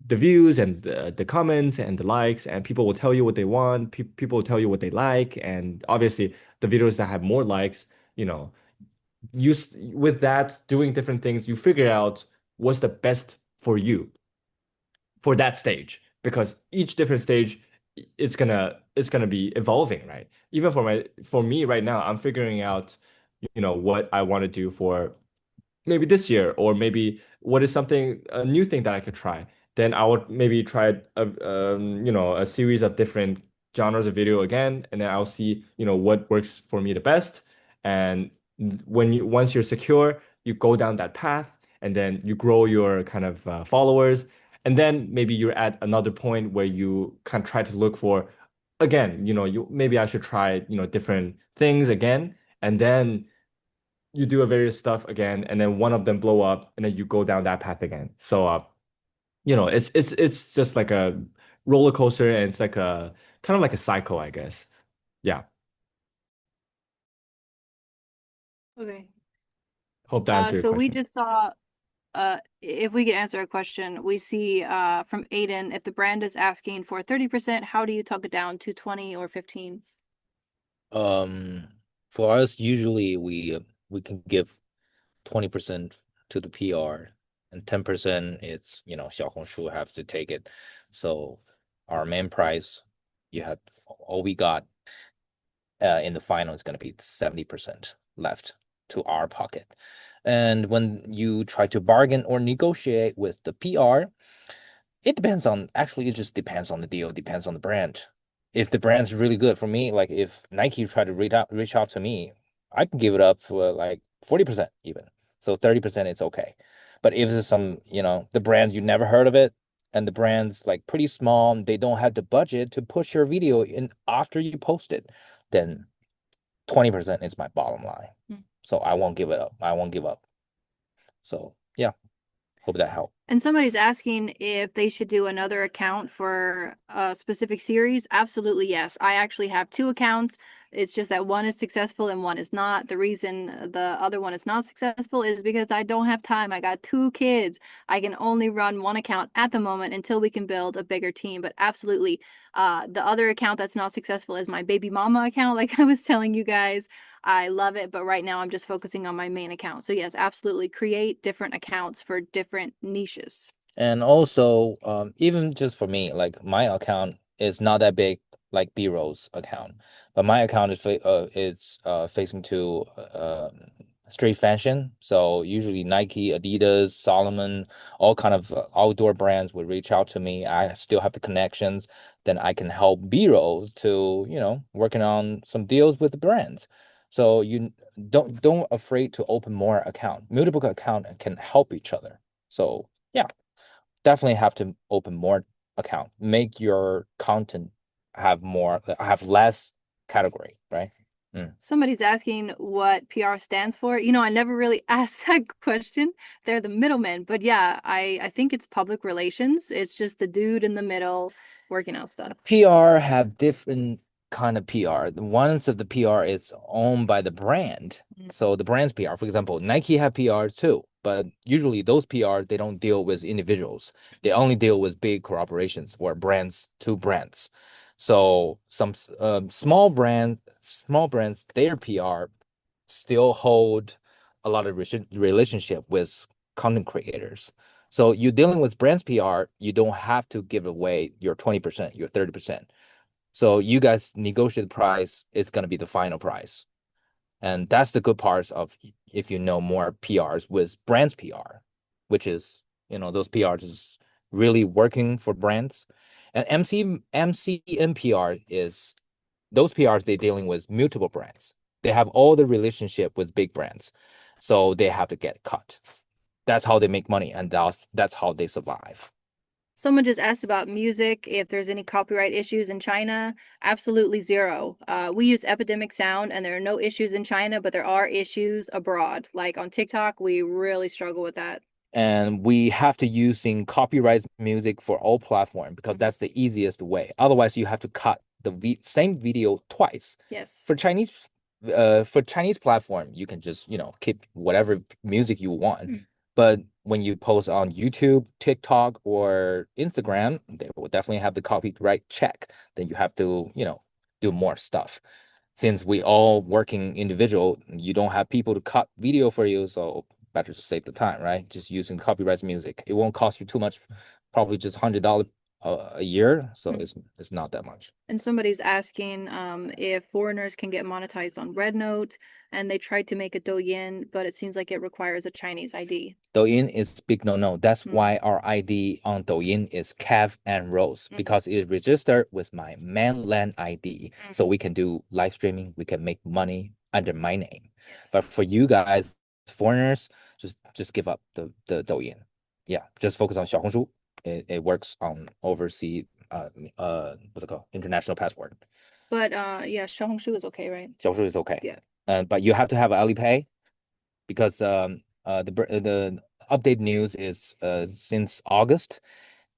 the views and the comments and the likes, and people will tell you what they want. People will tell you what they like, and obviously the videos that have more likes, you know, with that doing different things, you figure out what's the best for you for that stage, because each different stage it's gonna be evolving, right? Even for me right now, I'm figuring out what I want to do for maybe this year, or maybe what is something a new thing that I could try. then I would maybe try a series of different genres of video again, and then I'll see, what works for me the best. And once you're secure, you go down that path, and then you grow your kind of followers, and then maybe you're at another point where you kind of try to look for, again, you maybe I should try, different things again, and then you do a various stuff again, and then one of them blow up, and then you go down that path again. So it's just like a roller coaster, and it's like a kind of like a cycle, I guess. Yeah. Okay. Hope that answered your So we question. just saw, if we could answer a question, we see from Aiden, if the brand is asking for 30%, how do you talk it down to 20 or 15? For us, usually we can give 20% to the PR, and 10% it's, Xiaohongshu have to take it. So our main price, you have all we got in the final is going to be 70% left to our pocket. And when you try to bargain or negotiate with the PR, it depends on, actually, it just depends on the deal, depends on the brand. If the brand's really good for me, like if Nike try to reach out to me, I can give it up for like 40% even. So 30% it's okay. But if it's some, the brand you never heard of it, and the brand's like pretty small, and they don't have the budget to push your video in after you post it, then 20% is my bottom line. So I won't give it up. I won't give up. So yeah, hope that helped. And somebody's asking if they should do another account for a specific series. Absolutely, yes. I actually have two accounts. It's just that one is successful and one is not. The reason the other one is not successful is because I don't have time. I got two kids. I can only run one account at the moment until we can build a bigger team. But absolutely, the other account that's not successful is my baby mama account, like I was telling you guys. I love it, but right now I'm just focusing on my main account. So yes, absolutely create different accounts for different niches. And also, even just for me, like my account is not that big like B-Roll's account, but my account is facing to street fashion. So usually Nike, Adidas, Solomon, all kind of outdoor brands would reach out to me. I still have the connections. Then I can help B-Rolls to, working on some deals with the brands. So you don't afraid to open more account. Multiple account can help each other. So yeah, definitely have to open more account. Make your content have less category, right? Somebody's asking what PR stands for. I never really asked that question. They're the middlemen, but yeah, I think it's public relations. It's just the dude in the middle working out stuff. PR have different kind of PR. The ones of the PR is owned by the brand. So the brand's PR, for example, Nike have PR too, but usually those PR, they don't deal with individuals. They only deal with big corporations or brands to brands. So some small brands, their PR still hold a lot of relationship with content creators. So you're dealing with brands PR, you don't have to give away your 20%, your 30%. So you guys negotiate the price, it's going to be the final price. And that's the good parts of if you know more PRs with brands PR, which is, those PRs is really working for brands. And MCN PR is those PRs, they're dealing with multiple brands. They have all the relationship with big brands. So they have to get cut. That's how they make money, and that's how they survive. Someone just asked about music, if there's any copyright issues in China. Absolutely zero. We use Epidemic Sound, and there are no issues in China, but there are issues abroad. Like on TikTok, we really struggle with that. And we have to using copyright music for all platform because that's the easiest way. Otherwise, you have to cut the same video twice. Yes. For Chinese platform, you can just, keep whatever music you want. But when you post on YouTube, TikTok, or Instagram, they will definitely have the copyright check. Then you have to, do more stuff. Since we all working individual, you don't have people to cut video for you, so better to save the time, right? Just using copyright music. It won't cost you too much, probably just $100 a year, so it's not that much. And somebody's asking if foreigners can get monetized on RedNote, and they tried to make a Douyin, but it seems like it requires a Chinese ID. Douyin is big no. That's why our ID on Douyin is Cav and Rose, because it is registered with my mainland ID. So we can do live streaming, we can make money under my name. Yes. But for you guys, foreigners, just give up the Douyin. Yeah, just focus on Xiaohongshu. It works on overseas what's it called? International passport. But yeah, Xiaohongshu is okay, right? Xiaohongshu is okay. Yeah. But you have to have Alipay, because the update news is since August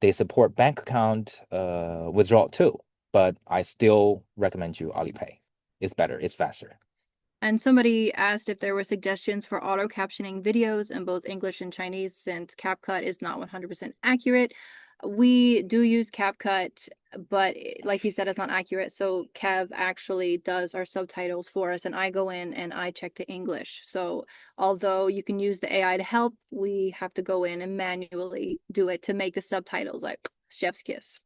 they support bank account withdrawal too. But I still recommend you Alipay. It's better. It's faster. And somebody asked if there were suggestions for auto captioning videos in both English and Chinese, since CapCut is not 100% accurate. We do use CapCut, but like you said, it's not accurate. So Cav actually does our subtitles for us, and I go in and I check the English. So although you can use the AI to help, we have to go in and manually do it to make the subtitles like chef's kiss.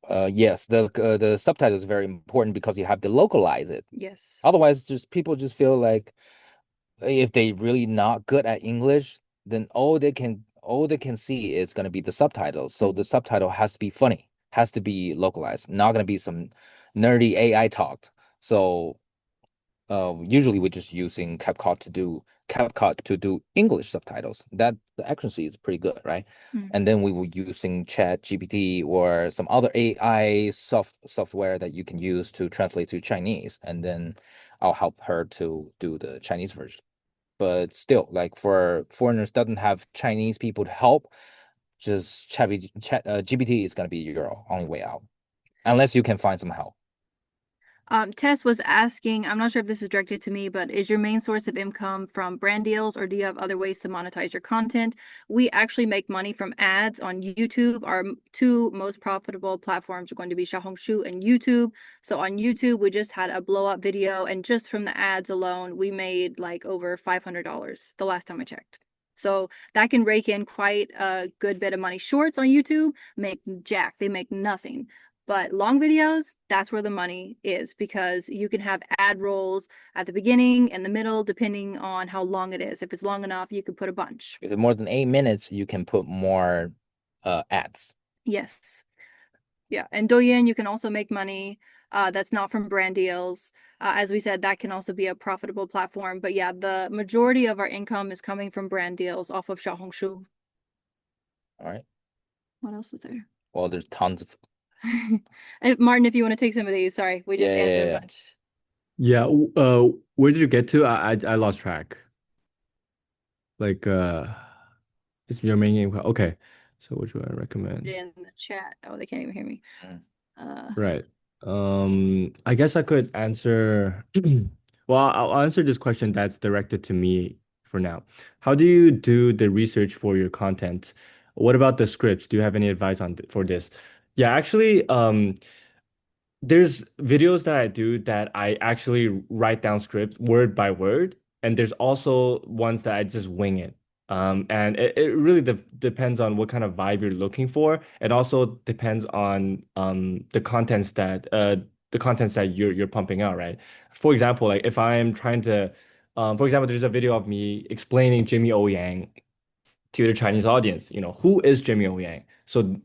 Yes, the subtitle is very important because you have to localize it. Yes. Otherwise, just people just feel like if they really not good at English, then all they can see is gonna be the subtitles. So the subtitle has to be funny, has to be localized, not gonna be some nerdy AI talk. So usually we're just using CapCut to do English subtitles. That the accuracy is pretty good, right? And then we were using Chat GPT or some other AI software that you can use to translate to Chinese, and then I'll help her to do the Chinese version. But still, like for foreigners doesn't have Chinese people to help, just GPT is gonna be your only way out, unless you can find some help. Tess was asking, I'm not sure if this is directed to me, but is your main source of income from brand deals, or do you have other ways to monetize your content? We actually make money from ads on YouTube. Our two most profitable platforms are going to be Xiaohongshu and YouTube. So on YouTube, we just had a blow up video, and just from the ads alone, we made like over $500 the last time I checked. So that can rake in quite a good bit of money. Shorts on YouTube make jack, they make nothing. But long videos, that's where the money is, because you can have ad rolls at the beginning and the middle, depending on how long it is. If it's long enough, you can put a bunch. If it's more than 8 minutes, you can put more ads. Yes. Yeah. And Douyin, you can also make money. That's not from brand deals. As we said, that can also be a profitable platform. But yeah, the majority of our income is coming from brand deals off of Xiaohongshu. All right. What else is there? Well, there's tons of. Martin, if you want to take some of these, sorry, we just answered a bunch. Yeah, where did you get to? I lost track. Like it's your main game. Okay. So what do I recommend? In the chat. Oh, they can't even hear me. Right. I guess I could answer. Well, I'll answer this question that's directed to me for now. How do you do the research for your content? What about the scripts? Do you have any advice on for this? Yeah, actually, there's videos that I do that I actually write down scripts word by word, and there's also ones that I just wing it. And it really depends on what kind of vibe you're looking for. It also depends on the contents that you're pumping out, right? For example, like if I'm trying to for example, there's a video of me explaining Jimmy O Yang to the Chinese audience. Who is Jimmy O Yang? So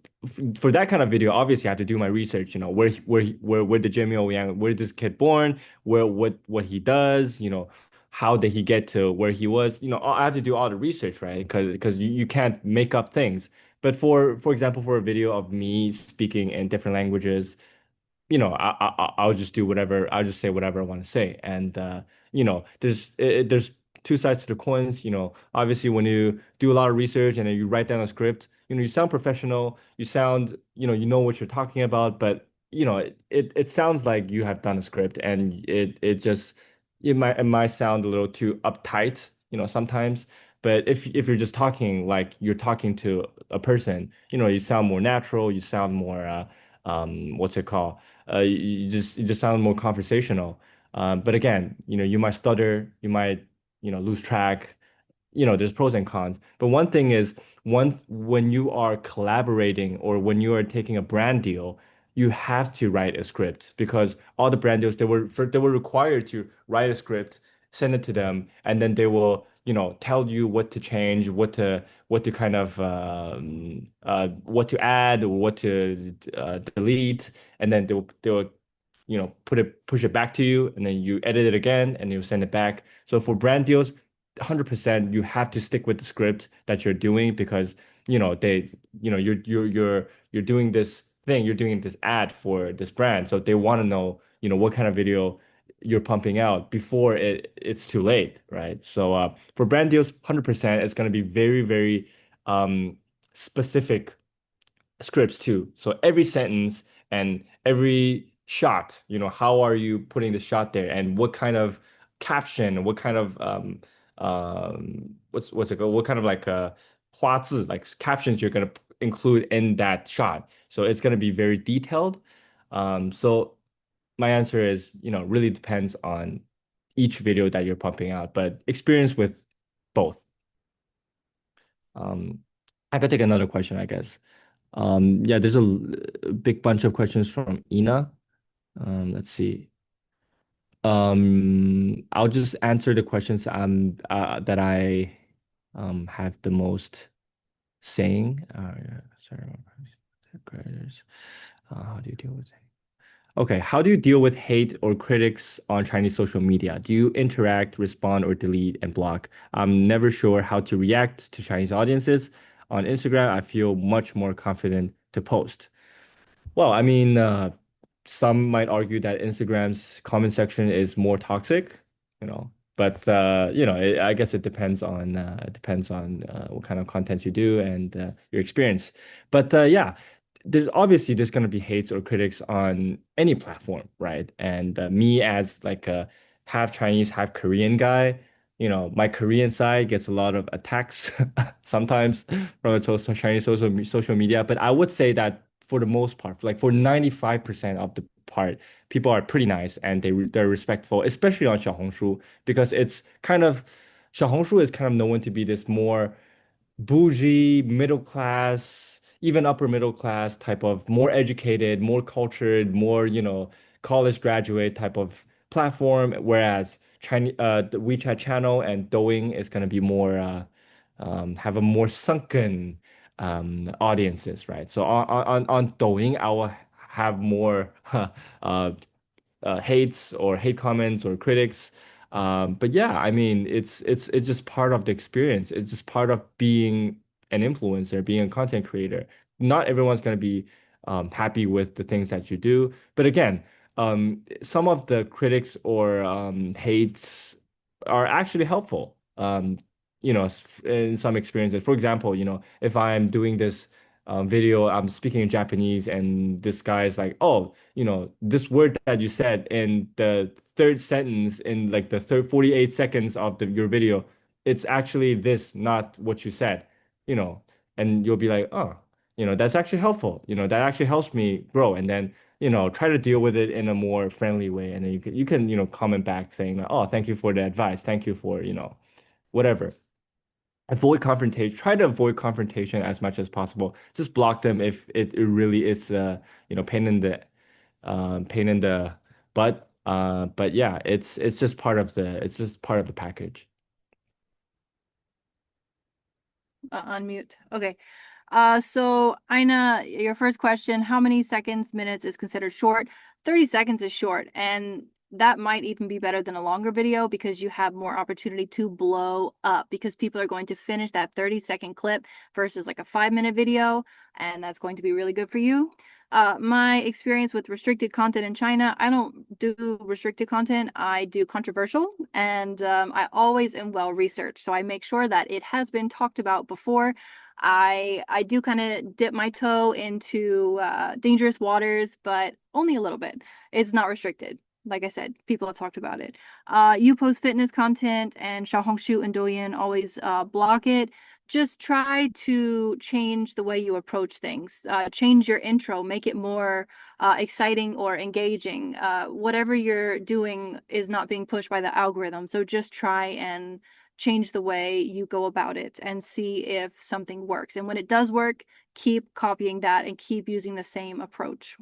for that kind of video, obviously I have to do my research. Where did Jimmy O Yang? Where did this kid born? What he does? How did he get to where he was? I have to do all the research, right? Because you can't make up things. But for example, for a video of me speaking in different languages, I'll just do whatever. I'll just say whatever I want to say. And there's two sides to the coins. Obviously when you do a lot of research and then you write down a script, you sound professional. You sound, you know what you're talking about. But it sounds like you have done a script, and it might sound a little too uptight, sometimes. But if you're just talking like you're talking to a person, you sound more natural. You sound more what's it called? You just sound more conversational. But again, you might stutter, you might, lose track. there's pros and cons. But one thing is, when you are collaborating or when you are taking a brand deal, you have to write a script because all the brand deals they were required to write a script, send it to them, and then they will, tell you what to change, what to kind of what to add, what to delete, and then they'll push it back to you, and then you edit it again, and you send it back. So for brand deals, 100% you have to stick with the script that you're doing because you're doing this thing, you're doing this ad for this brand, so they want to know what kind of video you're pumping out before it's too late, right? So for brand deals, 100% it's going to be very, very specific scripts too. So every sentence and every shot, how are you putting the shot there and what kind of caption, what kind of what's it called? What kind of like 花字, like captions you're gonna include in that shot. So it's gonna be very detailed. So my answer is, really depends on each video that you're pumping out, but experience with both. I could take another question, I guess. Yeah, there's a big bunch of questions from Ina. Let's see. I'll just answer the questions that I have the most saying. Yeah, sorry, creditors. How do you deal with it? Okay, how do you deal with hate or critics on Chinese social media? Do you interact, respond, or delete and block? I'm never sure how to react to Chinese audiences. On Instagram, I feel much more confident to post. Well, I mean, some might argue that Instagram's comment section is more toxic, but I guess it depends on what kind of content you do and your experience. But yeah, there's going to be hates or critics on any platform, right? And me as like a half Chinese, half Korean guy, my Korean side gets a lot of attacks sometimes from the Chinese social media. But I would say that for the most part, like for 95% of the part, people are pretty nice and they're respectful, especially on Xiaohongshu, because it's kind of Xiaohongshu is kind of known to be this more bougie, middle class, even upper middle class type of more educated, more cultured, more, college graduate type of platform, whereas the WeChat channel and Douyin is going to be more, have a more sunken audiences, right? So on Douyin, I will have more hates or hate comments or critics. But yeah, I mean, it's just part of the experience. It's just part of being an influencer, being a content creator. Not everyone's going to be happy with the things that you do. But again, some of the critics or hates are actually helpful. In some experiences. For example, if I'm doing this video, I'm speaking in Japanese, and this guy is like, "Oh, this word that you said in the third sentence in like the third 48 seconds of your video, it's actually this, not what you said." You know, and you'll be like, "Oh, that's actually helpful. That actually helps me grow." And then, try to deal with it in a more friendly way, and then you can comment back saying, "Oh, thank you for the advice. Thank you for, whatever." Avoid confrontation. Try to avoid confrontation as much as possible. Just block them if it really is pain in the butt. But yeah, it's just part of the package. Unmute. Okay. So Ina, your first question, how many seconds, minutes is considered short? 30 seconds is short, and that might even be better than a longer video because you have more opportunity to blow up because people are going to finish that 30-second clip versus like a 5-minute video, and that's going to be really good for you. My experience with restricted content in China, I don't do restricted content. I do controversial, and I always am well researched. So I make sure that it has been talked about before. I do kind of dip my toe into dangerous waters, but only a little bit. It's not restricted. Like I said, people have talked about it. You post fitness content and Xiaohongshu and Douyin always block it. Just try to change the way you approach things. Change your intro, make it more exciting or engaging. Whatever you're doing is not being pushed by the algorithm. So just try and change the way you go about it and see if something works. And when it does work, keep copying that and keep using the same approach.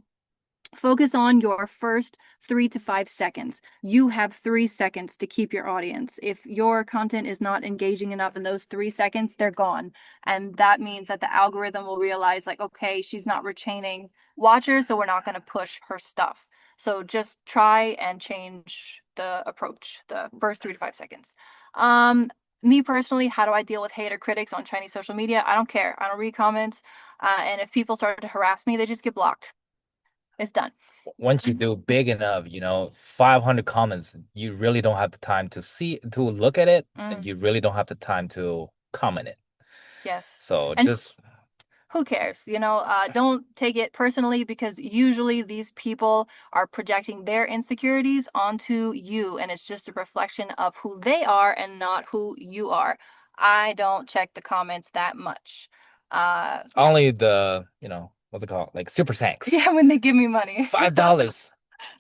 Focus on your first 3 to 5 seconds. You have 3 seconds to keep your audience. If your content is not engaging enough in those 3 seconds, they're gone. And that means that the algorithm will realize, like, okay, she's not retaining watchers, so we're not going to push her stuff. So just try and change the approach, the first 3 to 5 seconds. Me personally, how do I deal with hater critics on Chinese social media? I don't care. I don't read comments. And if people start to harass me, they just get blocked. It's done. Once you do big enough, 500 comments, you really don't have the time to look at it, and you really don't have the time to comment it. Yes. So And just who cares? Don't take it personally, because usually these people are projecting their insecurities onto you, and it's just a reflection of who they are and not who you are. I don't check the comments that much. Yeah. only the, what's it called? Like super thanks. Yeah, when they give me money. $5.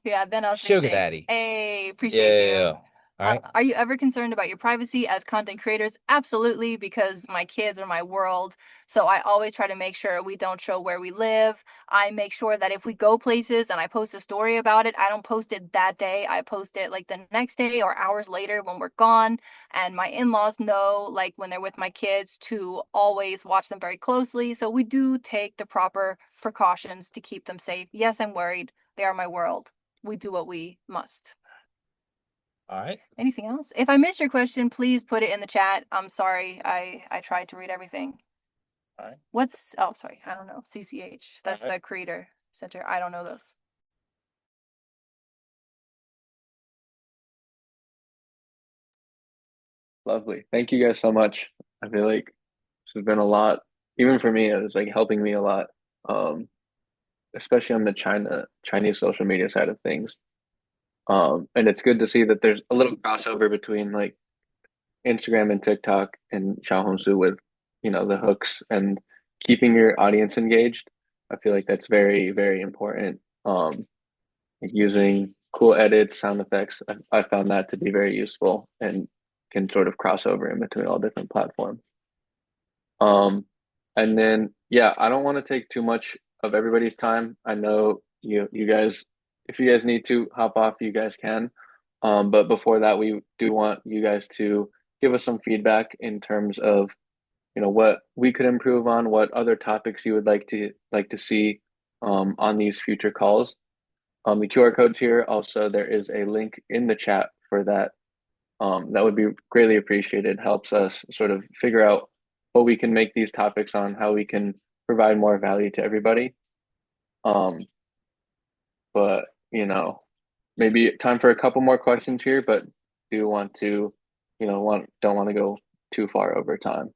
Yeah, then I'll say Sugar thanks. daddy. Hey, appreciate you. Yeah. All right. Are you ever concerned about your privacy as content creators? Absolutely, because my kids are my world. So I always try to make sure we don't show where we live. I make sure that if we go places and I post a story about it, I don't post it that day. I post it like the next day or hours later when we're gone. And my in-laws know, like when they're with my kids, to always watch them very closely. So we do take the proper precautions to keep them safe. Yes, I'm worried. They are my world. We do what we must. All right. Anything else? If I missed your question, please put it in the chat. I'm sorry. I tried to read everything. All right. Oh, sorry. I don't know. CCH. That's the Creator Center. I don't know those. Lovely. Thank you guys so much. I feel like this has been a lot, even for me, it was like helping me a lot. Especially on the Chinese social media side of things. And it's good to see that there's a little crossover between like Instagram and TikTok and Xiaohongshu with, the hooks and keeping your audience engaged. I feel like that's very, very important. Like using cool edits, sound effects, I found that to be very useful and can sort of cross over in between all different platforms. And then yeah, I don't want to take too much of everybody's time. I know you guys, if you guys need to hop off, you guys can. But before that, we do want you guys to give us some feedback in terms of, what we could improve on, what other topics you would like to see on these future calls. The QR code's here. Also, there is a link in the chat for that. That would be greatly appreciated. Helps us sort of figure out what we can make these topics on, how we can provide more value to everybody. But maybe time for a couple more questions here, but do want to, don't want to go too far over time.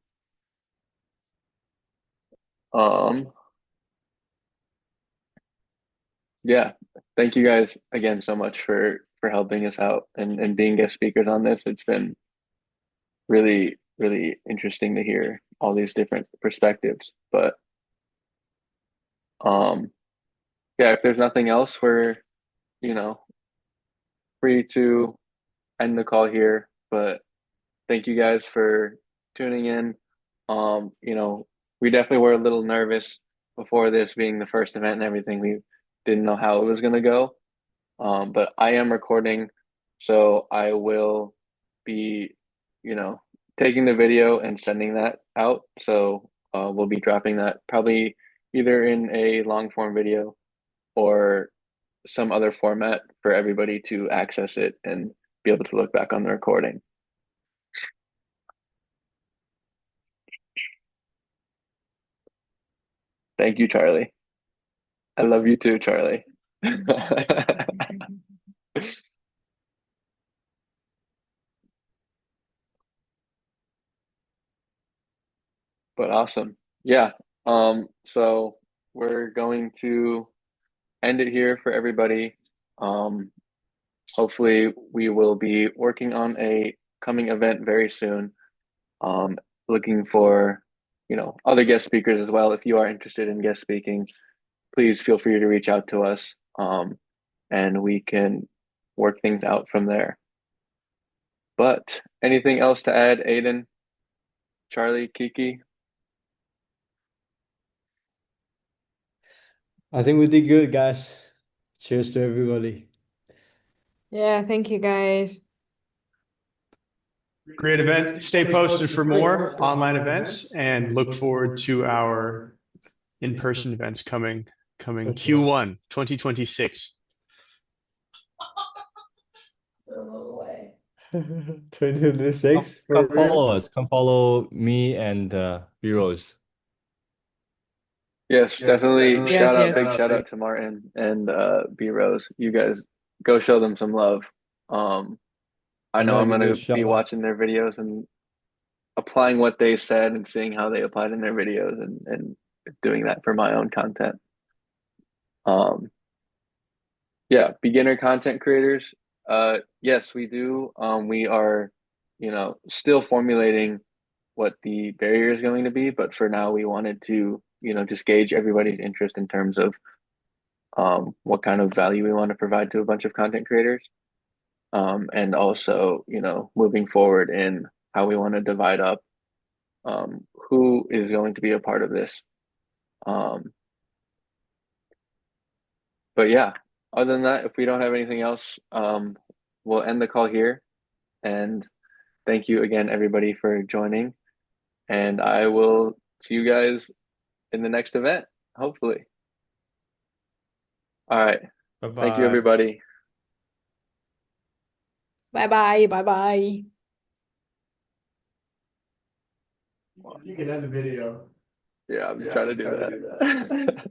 Yeah, thank you guys again so much for helping us out and being guest speakers on this. It's been really, really interesting to hear all these different perspectives. But yeah, if there's nothing else, we're, free to end the call here. But thank you guys for tuning in. We definitely were a little nervous before this being the first event and everything. We didn't know how it was gonna go. But I am recording, so I will be, taking the video and sending that out. So we'll be dropping that probably either in a long form video or some other format for everybody to access it and be able to look back on the recording. Thank you, Charlie. I love you too, Charlie. But awesome. Yeah. So we're going to end it here for everybody. Hopefully we will be working on a coming event very soon. Looking for, other guest speakers as well. If you are interested in guest speaking, please feel free to reach out to us. And we can work things out from there. But anything else to add, Aiden, Charlie, Kiki? I think we did good, guys. Cheers to everybody. Yeah, thank you guys. Great event. Stay posted for more online events and look forward to our in-person events coming Q1 2026. 2026 for Come real? follow us. Come follow me and B-Rose. Yes, definitely Yes, yes. big shout out to Martin and B Rose. You guys go show them some love. I know I'm Mega gonna good shout be out. watching their videos and applying what they said and seeing how they applied in their videos and doing that for my own content. Um, yeah, beginner content creators. Yes, we do. We are, still formulating what the barrier is going to be, but for now we wanted to, just gauge everybody's interest in terms of what kind of value we want to provide to a bunch of content creators. And also, moving forward in how we want to divide up who is going to be a part of this. Um, but yeah, other than that, if we don't have anything else, we'll end the call here. And thank you again, everybody, for joining. And I will see you guys in the next event, hopefully. All right. Thank you, Bye-bye. everybody. Bye bye. Bye bye. You can end the video. Yeah, I'm trying to do that.